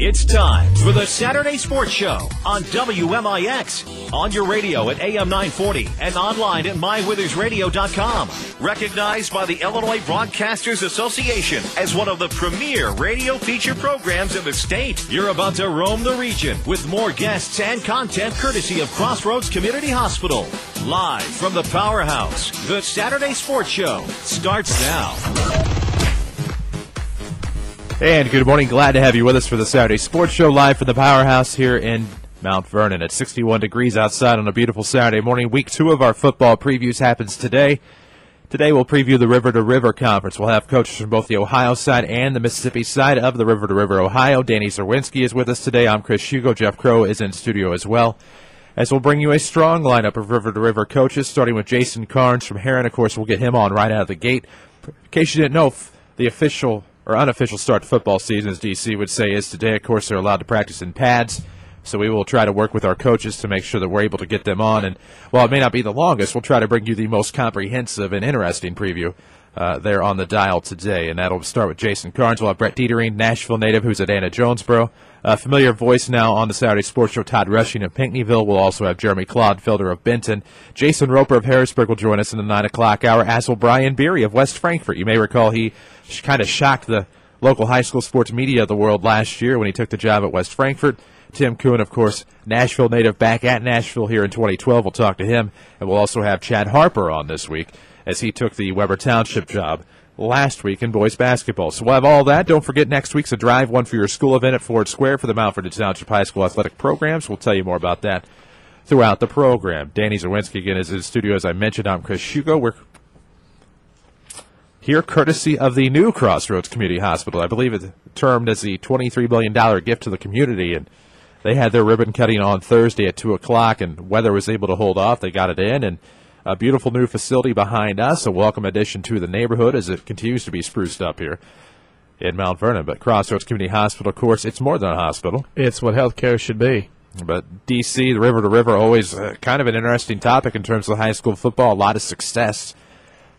It's time for the Saturday Sports Show on WMIX. On your radio at AM 940 and online at mywithersradio.com. Recognized by the Illinois Broadcasters Association as one of the premier radio feature programs in the state. You're about to roam the region with more guests and content courtesy of Crossroads Community Hospital. Live from the Powerhouse, the Saturday Sports Show starts now. And good morning. Glad to have you with us for the Saturday Sports Show live from the Powerhouse here in Mount Vernon. At 61 degrees outside on a beautiful Saturday morning. Week 2 of our football previews happens today. Today we'll preview the River to River Conference. We'll have coaches from both the Ohio side and the Mississippi side of the River to River Ohio. Danny Zerwinski is with us today. I'm Chris Hugo. Jeff Crow is in studio as well. As we'll bring you a strong lineup of River to River coaches, starting with Jason Karnes from Herrin. Of course, we'll get him on right out of the gate. In case you didn't know, the official or unofficial start to football season, as DC would say, is today. Of course, they're allowed to practice in pads, so we will try to work with our coaches to make sure that we're able to get them on. And while it may not be the longest, we'll try to bring you the most comprehensive and interesting preview there on the dial today. And that'll start with Jason Karnes. We'll have Brett Detering, Nashville native, who's at Anna-Jonesboro. Familiar voice now on the Saturday Sports Show, Todd Rushing of Pinckneyville. We'll also have Jeremy Clodfelder of Benton. Jason Roper of Harrisburg will join us in the 9 o'clock hour, as will Brian Beery of West Frankfort. You may recall he kind of shocked the local high school sports media of the world last year when he took the job at West Frankfort. Tim Kuhn, of course, Nashville native, back at Nashville here in 2012. We'll talk to him. And we'll also have Chad Harper on this week as he took the Weber Township job last week in boys basketball. So we'll have all that. Don't forget, next week's a Drive One for Your School event at Ford Square for the Mount Vernon Township High School athletic programs. We'll tell you more about that throughout the program. Danny Zerwinski again is in the studio. As I mentioned, I'm Chris Hugo. We're here courtesy of the new Crossroads Community Hospital. I believe it's termed as the $23 million gift to the community, and they had their ribbon cutting on Thursday at 2 o'clock, and weather was able to hold off. They got it in, and a beautiful new facility behind us, a welcome addition to the neighborhood as it continues to be spruced up here in Mount Vernon. But Crossroads Community Hospital, of course, it's more than a hospital. It's what healthcare should be. But D.C., the River to River, always kind of an interesting topic in terms of high school football. A lot of success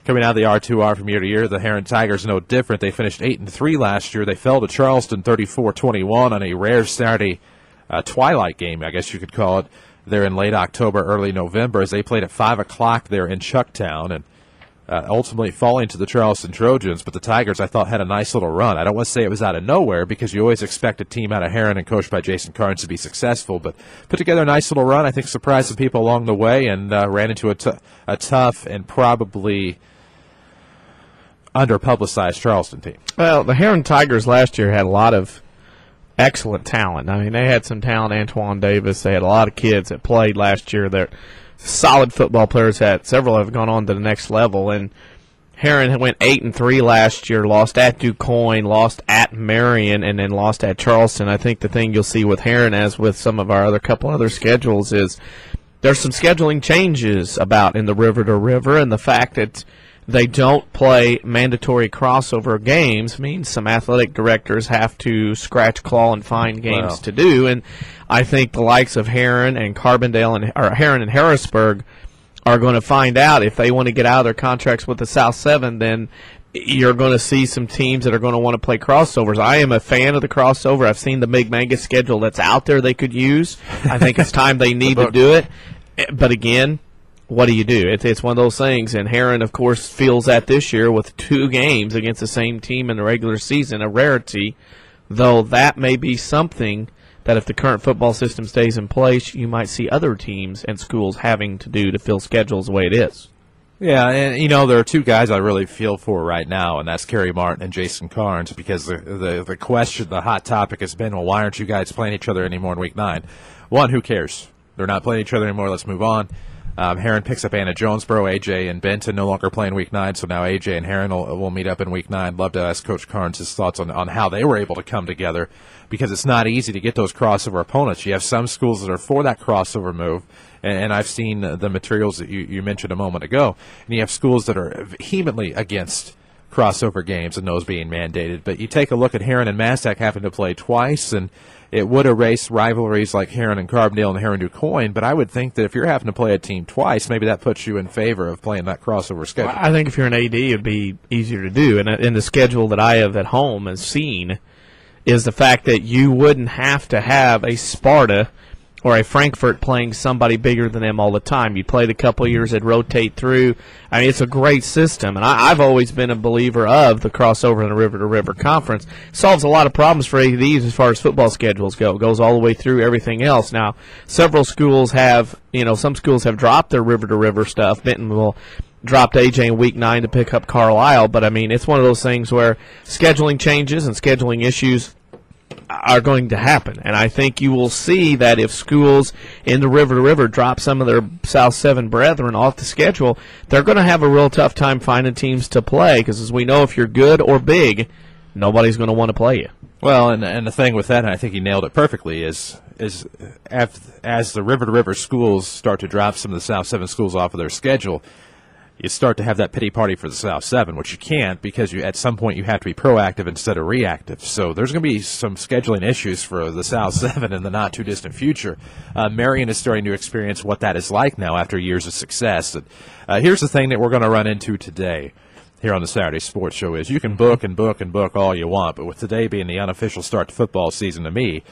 coming out of the R2R from year to year. The Herrin Tigers no different. They finished 8-3 last year. They fell to Charleston 34-21 on a rare Saturday twilight game, I guess you could call it. They're in late October, early November, as they played at 5 o'clock there in Chucktown, and ultimately falling to the Charleston Trojans. But the Tigers, I thought, had a nice little run. I don't want to say it was out of nowhere, because you always expect a team out of Herrin and coached by Jason Karnes to be successful, but put together a nice little run. I think surprised some people along the way, and ran into a tough and probably under-publicized Charleston team. Well, the Herrin Tigers last year had a lot of excellent talent. I mean, they had some talent. Antoine Davis. They had a lot of kids that played last year. They're solid football players. Several have gone on to the next level. And Herrin went 8-3 last year. Lost at DuQuoin, lost at Marion, and then lost at Charleston. I think the thing you'll see with Herrin, as with some of our other couple other schedules, is there's some scheduling changes about in the River to River, and the fact that they don't play mandatory crossover games means some athletic directors have to scratch, claw, and find games to do. And I think the likes of Herrin and Carbondale or Herrin and Harrisburg are going to find out if they want to get out of their contracts with the South 7, then you're going to see some teams that are going to want to play crossovers. I am a fan of the crossover. I've seen the Big Mangus schedule that's out there they could use. I think it's time they need to do it. But again, what do you do? It's one of those things, and Herrin, of course, feels that this year with 2 games against the same team in the regular season, a rarity, though that may be something that if the current football system stays in place, you might see other teams and schools having to do to fill schedules the way it is. Yeah, and, you know, there are 2 guys I really feel for right now, and that's Kerry Martin and Jason Karnes, because the question, the hot topic has been, well, why aren't you guys playing each other anymore in Week 9? One, who cares? They're not playing each other anymore. Let's move on. Herrin picks up Anna-Jonesboro. AJ and Benton no longer playing Week 9, so now AJ and Herrin will meet up in Week 9. Love to ask Coach Karnes his thoughts on how they were able to come together, because it's not easy to get those crossover opponents. You have some schools that are for that crossover move, and I've seen the materials that you mentioned a moment ago, and you have schools that are vehemently against crossover games and those being mandated. But you take a look at Herrin and Massac having to play twice, and it would erase rivalries like Herrin and Carbondale and Herrin DuQuoin, but I would think that if you're having to play a team twice, maybe that puts you in favor of playing that crossover schedule. I think if you're an AD, it would be easier to do. And in the schedule that I have at home and seen, is the fact that you wouldn't have to have a Sparta or a Frankfort playing somebody bigger than them all the time. You played a couple of years, it'd rotate through. I mean, it's a great system, and I've always been a believer of the crossover in the river-to-river conference. It solves a lot of problems for ADs as far as football schedules go. It goes all the way through everything else. Now, several schools have, some schools have dropped their river-to-river stuff. Bentonville dropped AJ in Week 9 to pick up Carlisle, but, I mean, it's one of those things where scheduling changes and scheduling issues are going to happen. And I think you will see that if schools in the river-to-river drop some of their South 7 brethren off the schedule, they're going to have a real tough time finding teams to play because, as we know, if you're good or big, nobody's going to want to play you. Well, and the thing with that, and I think he nailed it perfectly, is as the river-to-river schools start to drop some of the South 7 schools off of their schedule, you start to have that pity party for the South 7, which you can't because at some point you have to be proactive instead of reactive. So there's going to be some scheduling issues for the South 7 in the not-too-distant future. Marion is starting to experience what that is like now after years of success. And, here's the thing that we're going to run into today here on the Saturday Sports Show is you can book and book and book all you want, but with today being the unofficial start to football season to me,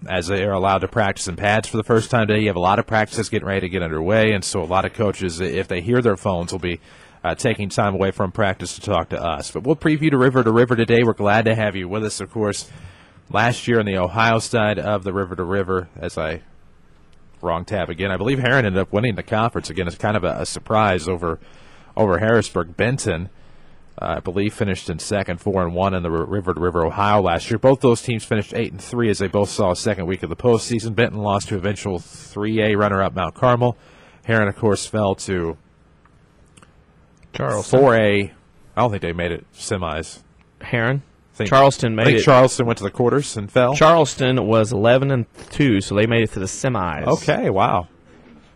as they are allowed to practice in pads for the first time today. You have a lot of practices getting ready to get underway, and so a lot of coaches, if they hear their phones, will be taking time away from practice to talk to us. But we'll preview the river-to-river today. We're glad to have you with us, of course. Last year on the Ohio side of the river-to-river, wrong tab again, I believe Herrin ended up winning the conference. Again, it's kind of a surprise over Harrisburg. Benton, I believe, finished in second, 4-1 in the river-to-river Ohio last year. Both those teams finished 8-3 as they both saw a second week of the postseason. Benton lost to eventual 3A runner-up Mount Carmel. Herrin, of course, fell to Charleston. 4A. I don't think they made it semis. Herrin? Charleston made it. Charleston went to the quarters and fell. Charleston was 11-2, so they made it to the semis. Okay, wow.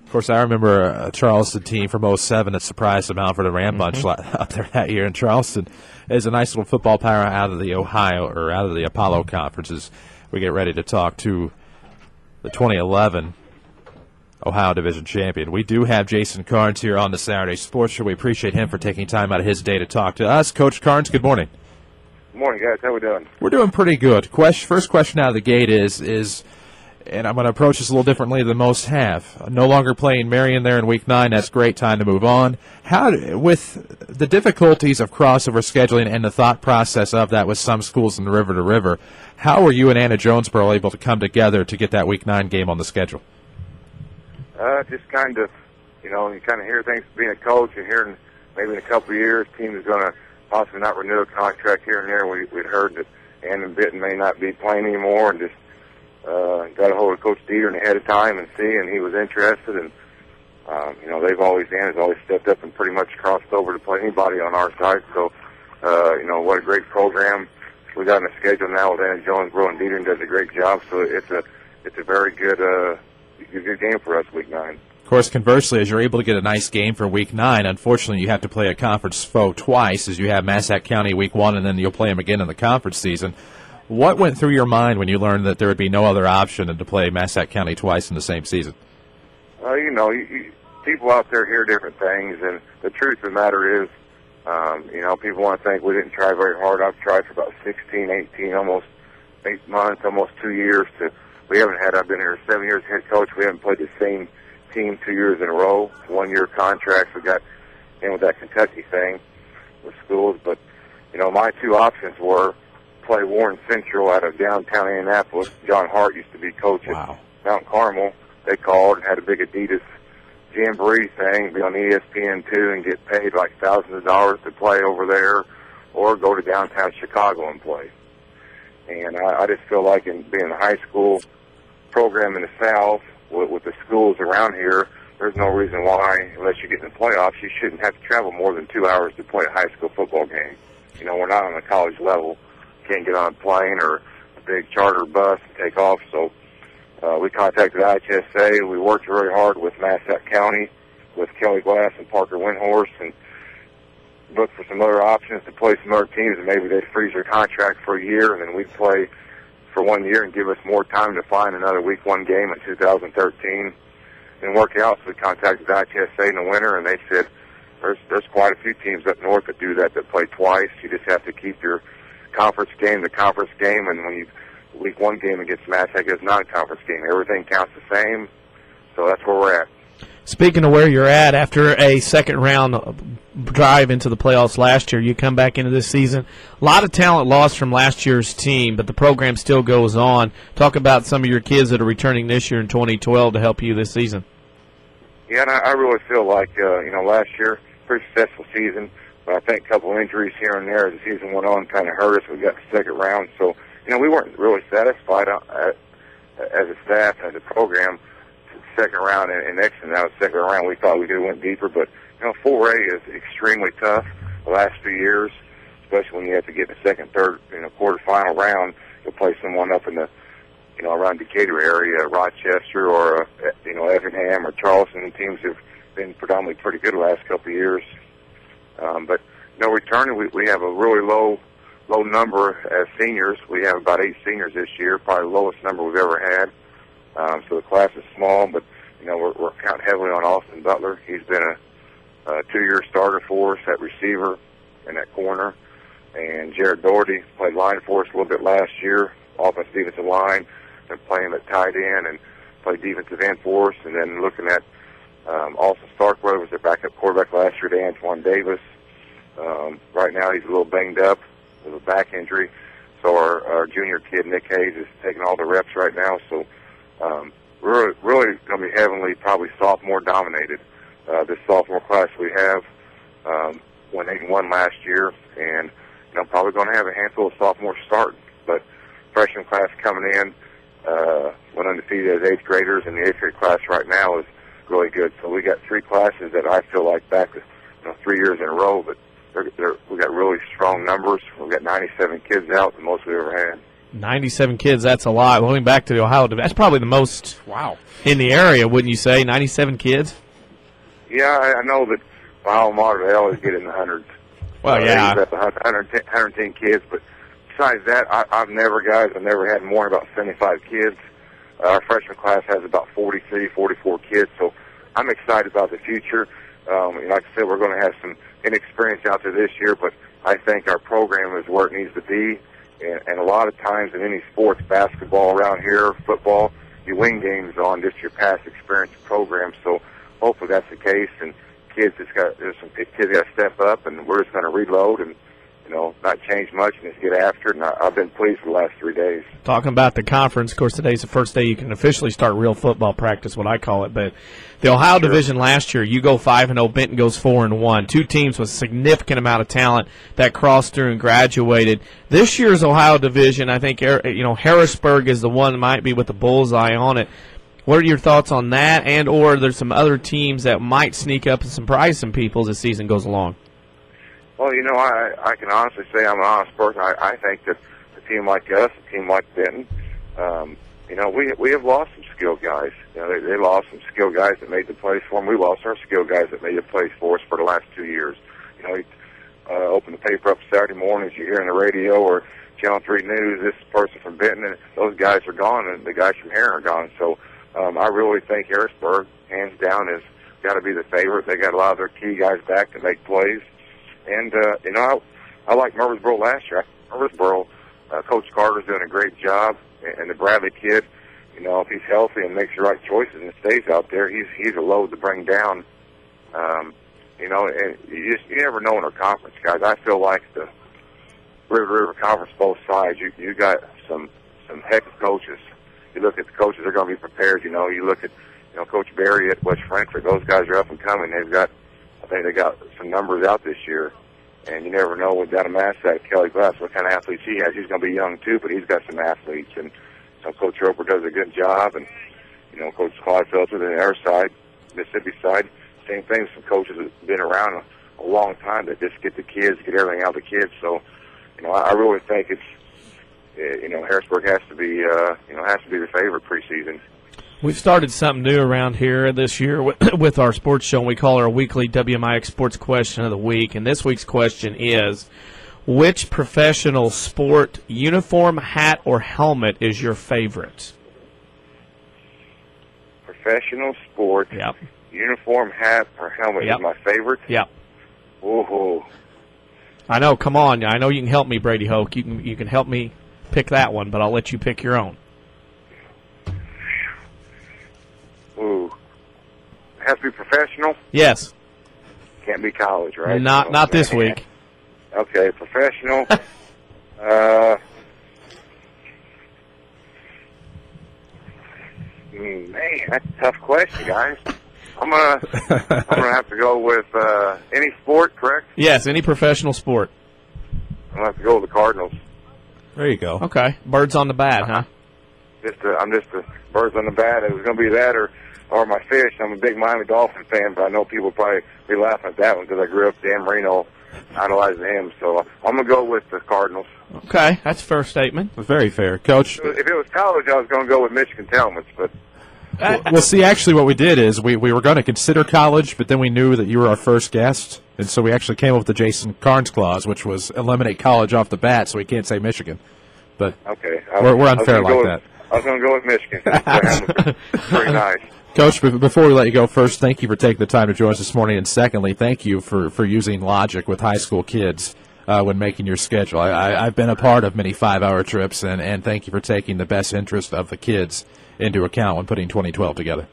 Of course, I remember a Charleston team from 07 that surprised the Mount Vernon Ram bunch up there that year. And Charleston is a nice little football power out of the out of the Apollo conferences. We get ready to talk to the 2011 Ohio Division champion. We do have Jason Karnes here on the Saturday Sports Show. We appreciate him for taking time out of his day to talk to us. Coach Karnes, good morning. Good morning, guys. How we doing? We're doing pretty good. First question out of the gate is and I'm going to approach this a little differently than most have. No longer playing Marion there in Week 9, that's great, time to move on. With the difficulties of crossover scheduling and the thought process of that with some schools in the river-to-river, how were you and Anna-Jonesboro able to come together to get that Week 9 game on the schedule? Just kind of, you kind of hear things being a coach and hearing maybe in a couple of years team is going to possibly not renew a contract here and there. We'd heard that Ann and Benton may not be playing anymore and just got a hold of Coach Detering ahead of time and he was interested. And, Anna's always stepped up and pretty much crossed over to play anybody on our side. So, what a great program we got in the schedule now with Anna-Jonesboro, and Detering does a great job. So it's a very good game for us, Week 9. Of course, conversely, as you're able to get a nice game for Week 9, unfortunately, you have to play a conference foe twice, as you have Massac County Week 1, and then you'll play them again in the conference season. What went through your mind when you learned that there would be no other option than to play Massac County twice in the same season? People out there hear different things, and the truth of the matter is, people want to think we didn't try very hard. I've tried for about 16, 18, almost 8 months, almost 2 years. I've been here 7 years head coach. We haven't played the same team 2 years in a row, 1-year contracts. We got in with that Kentucky thing with schools. But, my two options were play Warren Central out of downtown Indianapolis. John Hart used to be coach at Mount Carmel. They called and had a big Adidas jamboree thing, be on ESPN2 and get paid like thousands of dollars to play over there, or go to downtown Chicago and play. And I just feel like being a high school program in the South with the schools around here, there's no reason why, unless you get in the playoffs, you shouldn't have to travel more than 2 hours to play a high school football game. We're not on the college level. Can't get on a plane or a big charter bus and take off. So we contacted IHSA. We worked very hard with Massac County, with Kelly Glass and Parker Windhorse, and looked for some other options to play some other teams, and maybe they'd freeze their contract for a year, and then we'd play for 1 year and give us more time to find another Week 1 game in 2013 and work out. So we contacted IHSA in the winter, and they said there's quite a few teams up north that do that play twice. You just have to keep your conference game to conference game, and when you week 1 game against Massac is not a conference game. Everything counts the same, so that's where we're at. Speaking of where you're at, after a second-round drive into the playoffs last year, you come back into this season. A lot of talent lost from last year's team, but the program still goes on. Talk about some of your kids that are returning this year in 2012 to help you this season. Yeah, and I really feel like, last year, pretty successful season, but I think a couple injuries here and there as the season went on kind of hurt us. We got the second round, so, we weren't really satisfied as a staff, as a program. Second round and next, and now the second round we thought we could have went deeper, but 4A is extremely tough the last few years, especially when you have to get the second, third, quarterfinal round. You'll play someone up in the around Decatur area, Rochester or Effingham or Charleston. Teams have been predominantly pretty good the last couple of years, but returning we have a really low number as seniors. We have about 8 seniors this year, probably the lowest number we've ever had. So the class is small, but we're counting heavily on Austin Butler. He's been a 2-year starter for us at receiver and at corner. And Jared Doherty played line for us a little bit last year, offensive defensive line, and playing at tight end and played defensive end for us. And then looking at Austin Starkweather was their backup quarterback last year to Antoine Davis. Right now he's a little banged up with a back injury. So our junior kid, Nick Hayes, is taking all the reps right now. So we're really going to be heavily probably sophomore dominated. This sophomore class we have went 8-1 last year, and probably going to have a handful of sophomores starting. But freshman class coming in went undefeated as 8th graders, and the 8th grade class right now is really good. So we got 3 classes that I feel like back 3 years in a row, but we got really strong numbers. We've got 97 kids out, the most we've ever had. 97 kids, that's a lot. Going back to the Ohio, that's probably the most in the area, wouldn't you say, 97 kids? Yeah, I know that Ohio Mater, they always get in the hundreds. Well, yeah. 110 kids, but besides that, I've never had more than about 75 kids. Our freshman class has about 43, 44 kids, so I'm excited about the future. Like I said, we're going to have some inexperience out there this year, but I think our program is where it needs to be. And a lot of times in any sports, basketball around here, football, you win games on just your past experience program. So hopefully that's the case. And there's some kids got to step up, and we're just going to reload and not change much and just get after it. And I've been pleased with the last 3 days. Talking about the conference, of course, today's the first day you can officially start real football practice, what I call it. But the Ohio division last year, you go 5-0, Benton goes 4-1. 2 teams with significant amount of talent that crossed through and graduated. This year's Ohio division, I think, Harrisburg is the one that might be with the bullseye on it. What are your thoughts on that, and or there's some other teams that might sneak up and surprise some people as the season goes along? Well, I can honestly say I'm an honest person. I think that a team like us, a team like Benton, we have lost some skilled guys. They lost some skilled guys that made the plays for them. We lost our skilled guys that made the plays for us for the last 2 years. You open the paper up Saturday mornings, you hear on the radio or Channel 3 News, this person from Benton, and those guys are gone, and the guys from Herrin are gone. So I really think Harrisburg, hands down, has got to be the favorite. They got a lot of their key guys back to make plays. And, I like Murfreesboro last year. Murfreesboro, Coach Carter's doing a great job, and the Bradley kid, if he's healthy and makes the right choices and stays out there, he's a load to bring down. And you never know in our conference, guys. I feel like the River Conference, both sides, you got some heck of coaches. You look at the coaches, they're going to be prepared. You look at, Coach Beery at West Frankfort. Those guys are up and coming. I think they got some numbers out this year. And you never know with down in Massac, Kelly Glass, what kind of athletes he has. He's going to be young, too, but he's got some athletes. And Coach Roper does a good job. And, Coach Clodfelder, the other side, Mississippi side, same thing. Some coaches have been around a long time that just get the kids, get everything out of the kids. So, I really think it's, Harrisburg has to be the favorite preseason. We've started something new around here this year with our sports show, and we call our weekly WMIX Sports Question of the Week. And this week's question is, which professional sport, uniform, hat, or helmet is your favorite? Professional sport, uniform, hat, or helmet is my favorite? Yep. Ooh. I know. Come on. I know you can help me, Brady Hoke. You can help me pick that one, but I'll let you pick your own. Ooh. It has to be professional? Yes. Can't be college, right? Not this week. Okay, professional. Man, that's a tough question, guys. I'm gonna have to go with any sport, correct? Yes, any professional sport. I'm gonna have to go with the Cardinals. There you go. Okay, birds on the bat, huh? I'm just a birds on the bat. It was gonna be that or my fish. I'm a big Miami Dolphin fan, but I know people probably be laughing at that one because I grew up Dan Marino idolizing him. So I'm gonna go with the Cardinals. Okay, that's a fair statement. Very fair, Coach. If it was college, I was gonna go with Michigan Talmadge, but. Well, see, actually what we did is we were going to consider college, but then we knew that you were our first guest, and so we actually came up with the Jason Karnes clause, which was eliminate college off the bat, so we can't say Michigan. But okay, we're unfair like that. I was going to go with Michigan. Pretty nice. Coach, before we let you go, first, thank you for taking the time to join us this morning, and secondly, thank you for using logic with high school kids when making your schedule. I've been a part of many 5-hour trips, and thank you for taking the best interest of the kids into account when putting 2012 together.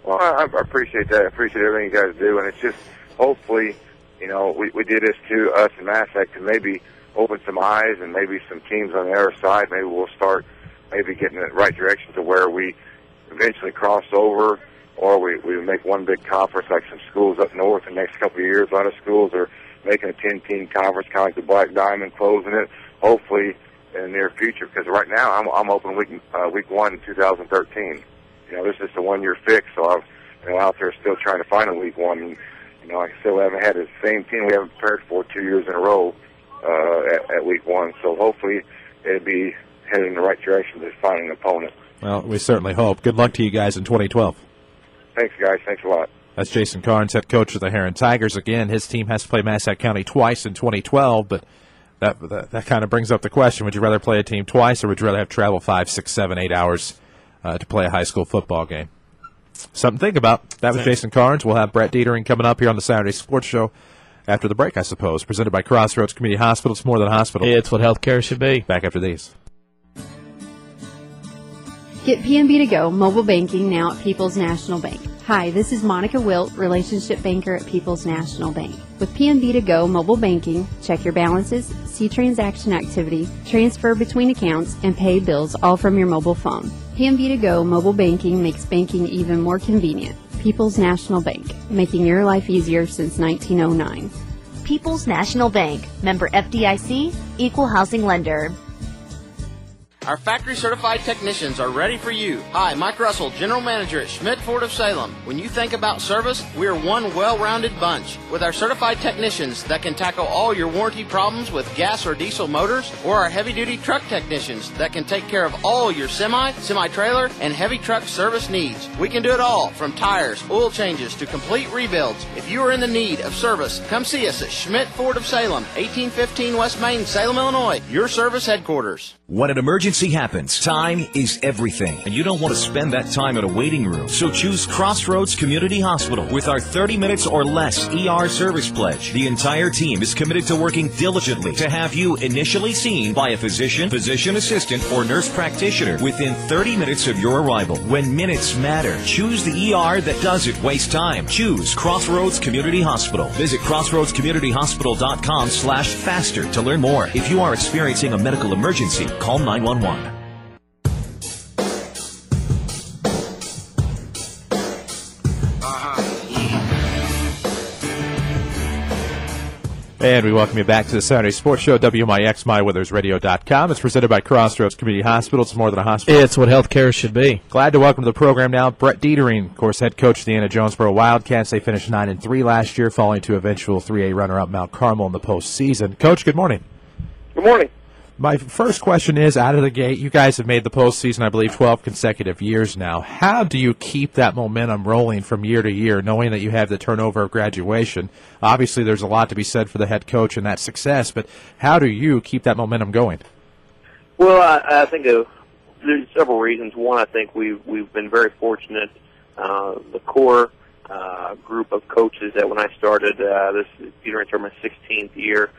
Well, I appreciate that. I appreciate everything you guys do, and it's just hopefully, we did this to us in Massac to maybe open some eyes and maybe some teams on the other side. Maybe we'll start maybe getting in the right direction to where we eventually cross over, or we make one big conference like some schools up north in the next couple of years. A lot of schools are making a 10-team conference, kind of like the Black Diamond, closing it. Hopefully, in the near future, because right now I'm open week 1 in 2013. This is the 1-year fix, so I'm out there still trying to find a week 1. And, I still haven't had the same team we haven't prepared for 2 years in a row at week 1. So hopefully it'll be headed in the right direction to find an opponent. Well, we certainly hope. Good luck to you guys in 2012. Thanks, guys. Thanks a lot. That's Jason Karnes, head coach of the Herrin Tigers. Again, his team has to play Massac County twice in 2012, but that kind of brings up the question, would you rather play a team twice or would you rather have to travel 5, 6, 7, 8 hours to play a high school football game? Something to think about. That was Jason Karnes. We'll have Brett Detering coming up here on the Saturday Sports Show after the break, I suppose. Presented by Crossroads Community Hospital. It's more than a hospital. It's what healthcare should be. Back after these. Get PNB to Go mobile banking now at People's National Bank. Hi, this is Monica Wilt, relationship banker at People's National Bank. With PNB to Go mobile banking, check your balances, see transaction activity, transfer between accounts, and pay bills all from your mobile phone. PNB to Go mobile banking makes banking even more convenient. People's National Bank, making your life easier since 1909. People's National Bank, member FDIC, equal housing lender. Our factory-certified technicians are ready for you. Hi, Mike Russell, General Manager at Schmidt Ford of Salem. When you think about service, we're one well-rounded bunch. With our certified technicians that can tackle all your warranty problems with gas or diesel motors, or our heavy-duty truck technicians that can take care of all your semi-trailer, and heavy truck service needs. We can do it all, from tires, oil changes, to complete rebuilds. If you are in the need of service, come see us at Schmidt Ford of Salem, 1815 West Main, Salem, Illinois, your service headquarters. When an emergency happens, time is everything, and you don't want to spend that time in a waiting room. So choose Crossroads Community Hospital with our 30 minutes or less ER service pledge. The entire team is committed to working diligently to have you initially seen by a physician, physician assistant, or nurse practitioner within 30 minutes of your arrival. When minutes matter, choose the ER that doesn't waste time. Choose Crossroads Community Hospital. Visit crossroadscommunityhospital.com/faster to learn more. If you are experiencing a medical emergency, call 911. And we welcome you back to the Saturday Sports Show, WMIX, MyWeathersRadio.com. It's presented by Crossroads Community Hospital. It's more than a hospital. It's what healthcare should be. Glad to welcome to the program now Brett Detering, of course, head coach of the Anna-Jonesboro Wildcats. They finished 9-3 last year, falling to eventual 3A runner-up Mount Carmel in the postseason. Coach, good morning. Good morning. My first question is, out of the gate, you guys have made the postseason, I believe, 12 consecutive years now. How do you keep that momentum rolling from year to year, knowing that you have the turnover of graduation? Obviously, there's a lot to be said for the head coach and that success, but how do you keep that momentum going? Well, I think there's several reasons. One, I think we've been very fortunate. The core group of coaches that when I started, this is entering my 16th year,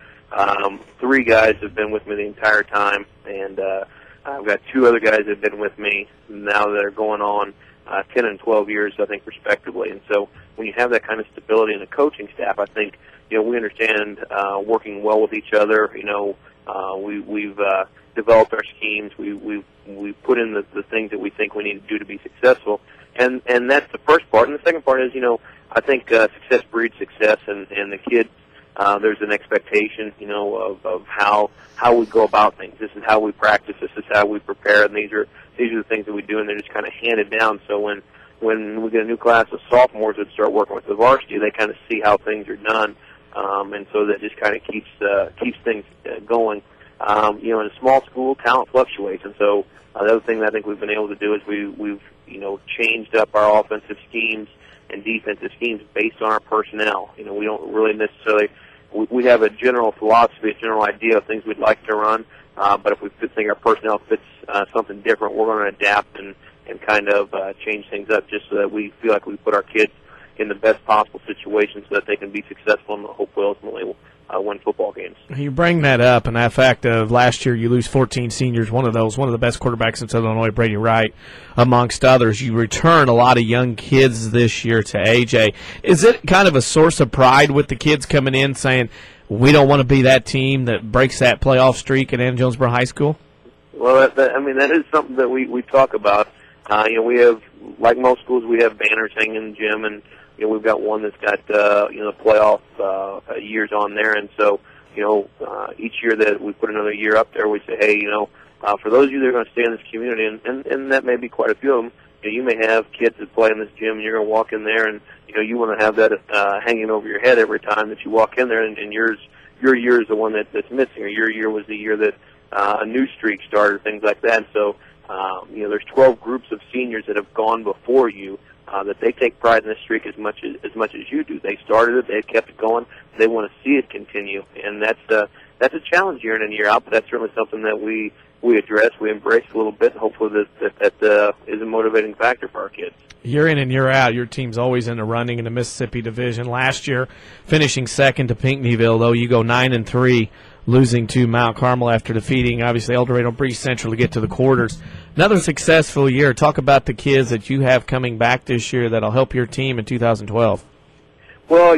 3 guys have been with me the entire time, and I've got 2 other guys that have been with me now that are going on 10 and 12 years, I think, respectively. And so when you have that kind of stability in the coaching staff, I think, we understand working well with each other. We've developed our schemes. We've put in the things that we think we need to do to be successful. And that's the first part. And the second part is, I think success breeds success, and the kids, there's an expectation, of how we go about things. This is how we practice. This is how we prepare, and these are the things that we do, and they're just kind of handed down. So when we get a new class of sophomores that start working with the varsity, they kind of see how things are done, and so that just kind of keeps things going. In a small school, talent fluctuates, and so the other thing that I think we've been able to do is we've changed up our offensive schemes and defensive schemes based on our personnel. We don't really necessarily we have a general philosophy, a general idea of things we'd like to run, but if we think our personnel fits something different, we're going to adapt and kind of change things up just so that we feel like we put our kids in the best possible situation so that they can be successful and hopefully ultimately win football games. You bring that up, and that fact of last year you lose 14 seniors, one of the best quarterbacks in Southern Illinois, Brady Wright, amongst others. You return a lot of young kids this year to AJ. Is it kind of a source of pride with the kids coming in saying, we don't want to be that team that breaks that playoff streak at Anna-Jonesboro High School? Well, that is something that we talk about. We have, like most schools, we have banners hanging in the gym, and we've got one that's got the playoff years on there, and so each year that we put another year up there, we say, hey, for those of you that are going to stay in this community, and that may be quite a few of them, you may have kids that play in this gym, and you're going to walk in there, and you want to have that hanging over your head every time that you walk in there, and your year is the one that's missing, or your year was the year that a new streak started, things like that. And so there's 12 groups of seniors that have gone before you. That they take pride in this streak as much as you do. They started it, they kept it going. They want to see it continue, and that's a challenge year in and year out. But that's certainly something that we address, we embrace a little bit. Hopefully, that is a motivating factor for our kids. Year in and year out, your team's always in the running in the Mississippi Division. Last year, finishing second to Pinckneyville, though you go 9-3, losing to Mount Carmel after defeating obviously El Dorado and Breeze Central to get to the quarters. Another successful year. Talk about the kids that you have coming back this year that'll help your team in 2012. Well,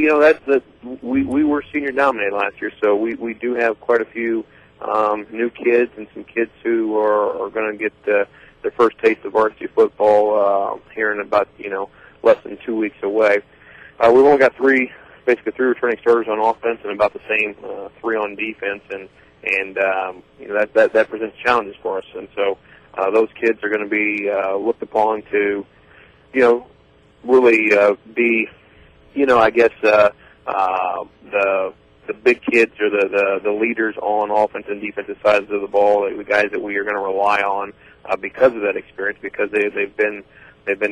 we were senior dominated last year, so we do have quite a few new kids and some kids who are going to get their first taste of varsity football here in about less than 2 weeks away. We've only got basically three returning starters on offense and about the same 3 on defense, and that presents challenges for us, and so. Those kids are going to be looked upon to, really be, I guess the big kids or the leaders on offense and defensive sides of the ball, the guys that we are going to rely on because of that experience, because they've been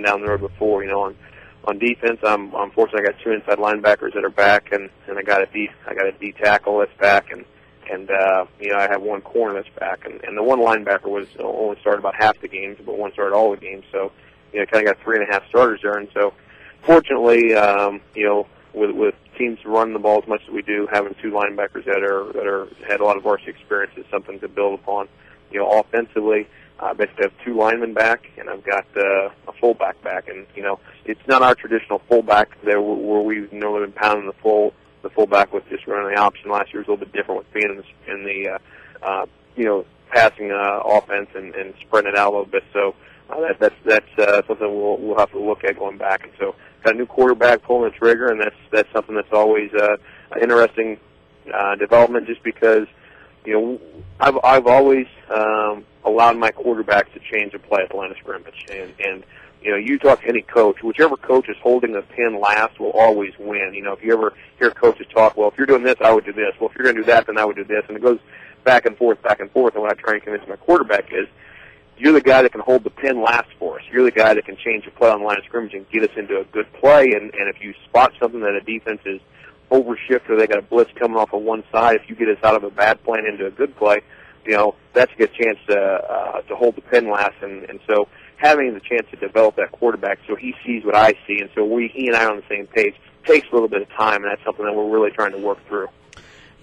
down the road before. On defense, I'm fortunate I got 2 inside linebackers that are back, and I got a D tackle that's back, and I have 1 corner that's back, and the 1 linebacker was only started about half the games, but 1 started all the games. So, kind of got 3.5 starters there, and so, fortunately, with teams running the ball as much as we do, having 2 linebackers that had a lot of varsity experience is something to build upon. Offensively, I basically have 2 linemen back, and I've got a fullback back, and it's not our traditional fullback there where we've normally been pounding the fullback with just running the option. Last year was a little bit different with being in the passing offense and spreading it out a little bit. So that's something we'll have to look at going back. And so got a new quarterback pulling the trigger, and that's something that's always an interesting development. Just because I've always allowed my quarterbacks to change the play at the line of scrimmage, and you talk to any coach, whichever coach is holding the pin last will always win. If you ever hear coaches talk, well, if you're doing this, I would do this. Well, if you're going to do that, then I would do this. And it goes back and forth. And what I try and convince my quarterback is, you're the guy that can hold the pin last for us. You're the guy that can change the play on the line of scrimmage and get us into a good play. And if you spot something that a defense is overshift or they got a blitz coming off of one side, if you get us out of a bad play and into a good play, that's a good chance to hold the pin last. And so having the chance to develop that quarterback so he sees what I see, and so he and I are on the same page, takes a little bit of time, and that's something that we're really trying to work through.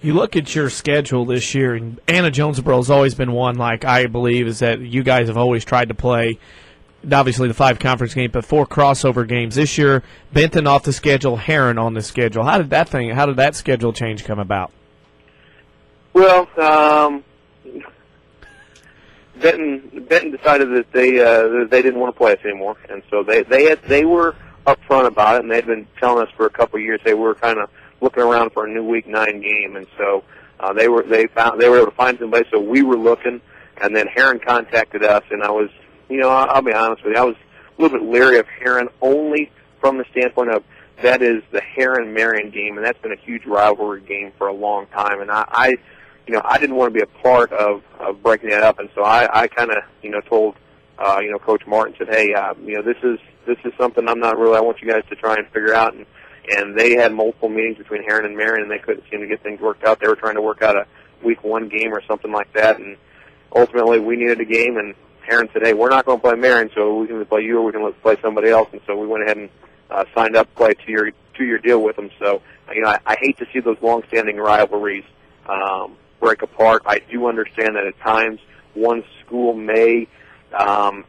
You look at your schedule this year, and Anna-Jonesboro has always been one, like I believe, is that you guys have always tried to play, obviously the 5 conference games, but 4 crossover games. This year, Benton off the schedule, Herrin on the schedule. How did that schedule change come about? Well, Benton decided that they didn't want to play us anymore, and so they were upfront about it, and they'd been telling us for a couple of years they were kind of looking around for a new Week 9 game, and so they were able to find somebody. So we were looking, and then Herrin contacted us, and I was, I'll be honest with you, I was a little bit leery of Herrin only from the standpoint of that is the Herrin-Marion game, and that's been a huge rivalry game for a long time, and I didn't want to be a part of breaking that up, and so I kind of told Coach Martin, said, hey, this is something I want you guys to try and figure out, and they had multiple meetings between Herrin and Marion, and they couldn't seem to get things worked out. They were trying to work out a Week 1 game or something like that, and ultimately we needed a game, and Herrin said, hey, we're not going to play Marion, so we can play you or we can play somebody else, and so we went ahead and signed up to play a two-year deal with them. So, I hate to see those long-standing rivalries break apart. I do understand that at times one school may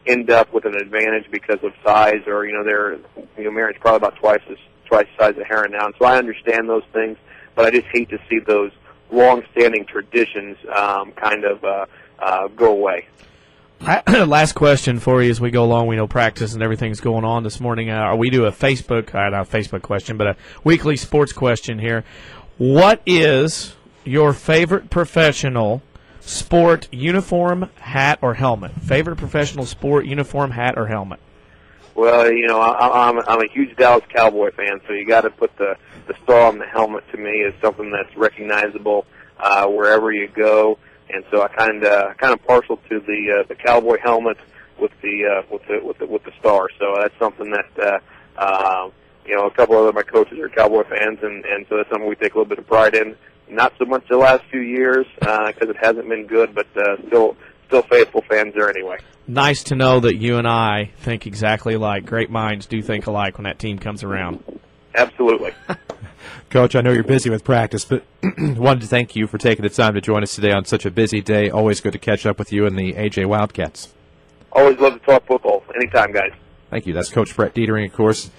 end up with an advantage because of size, or Marion's probably about twice the size of Herrin now, and so I understand those things, but I just hate to see those long-standing traditions kind of go away. Last question for you as we go along. We know practice and everything's going on this morning. We do a not a Facebook question, but a weekly sports question here. What is your favorite professional sport uniform, hat, or helmet? Favorite professional sport uniform, hat, or helmet? Well, I'm a huge Dallas Cowboy fan, so you got to put the star on the helmet. To me, is something that's recognizable wherever you go, and so I kind of partial to the Cowboy helmet with the star. So that's something that a couple of my coaches are Cowboy fans, and so that's something we take a little bit of pride in. Not so much the last few years because it hasn't been good, but still faithful fans there anyway. Nice to know that you and I think exactly alike. Great minds do think alike when that team comes around. Absolutely. Coach, I know you're busy with practice, but wanted to thank you for taking the time to join us today on such a busy day. Always good to catch up with you and the AJ Wildcats. Always love to talk football. Anytime, guys. Thank you. That's Coach Brett Detering, of course.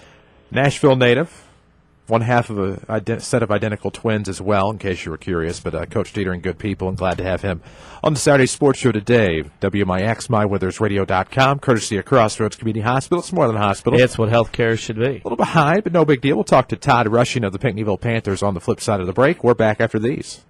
Nashville native. One half of a set of identical twins as well, in case you were curious. But Coach Detering, good people, and glad to have him on the Saturday Sports Show today. WMIX, MyWithersRadio.com, courtesy of Crossroads Community Hospital. It's more than a hospital. It's what healthcare should be. A little behind, but no big deal. We'll talk to Todd Rushing of the Pinckneyville Panthers on the flip side of the break. We're back after these.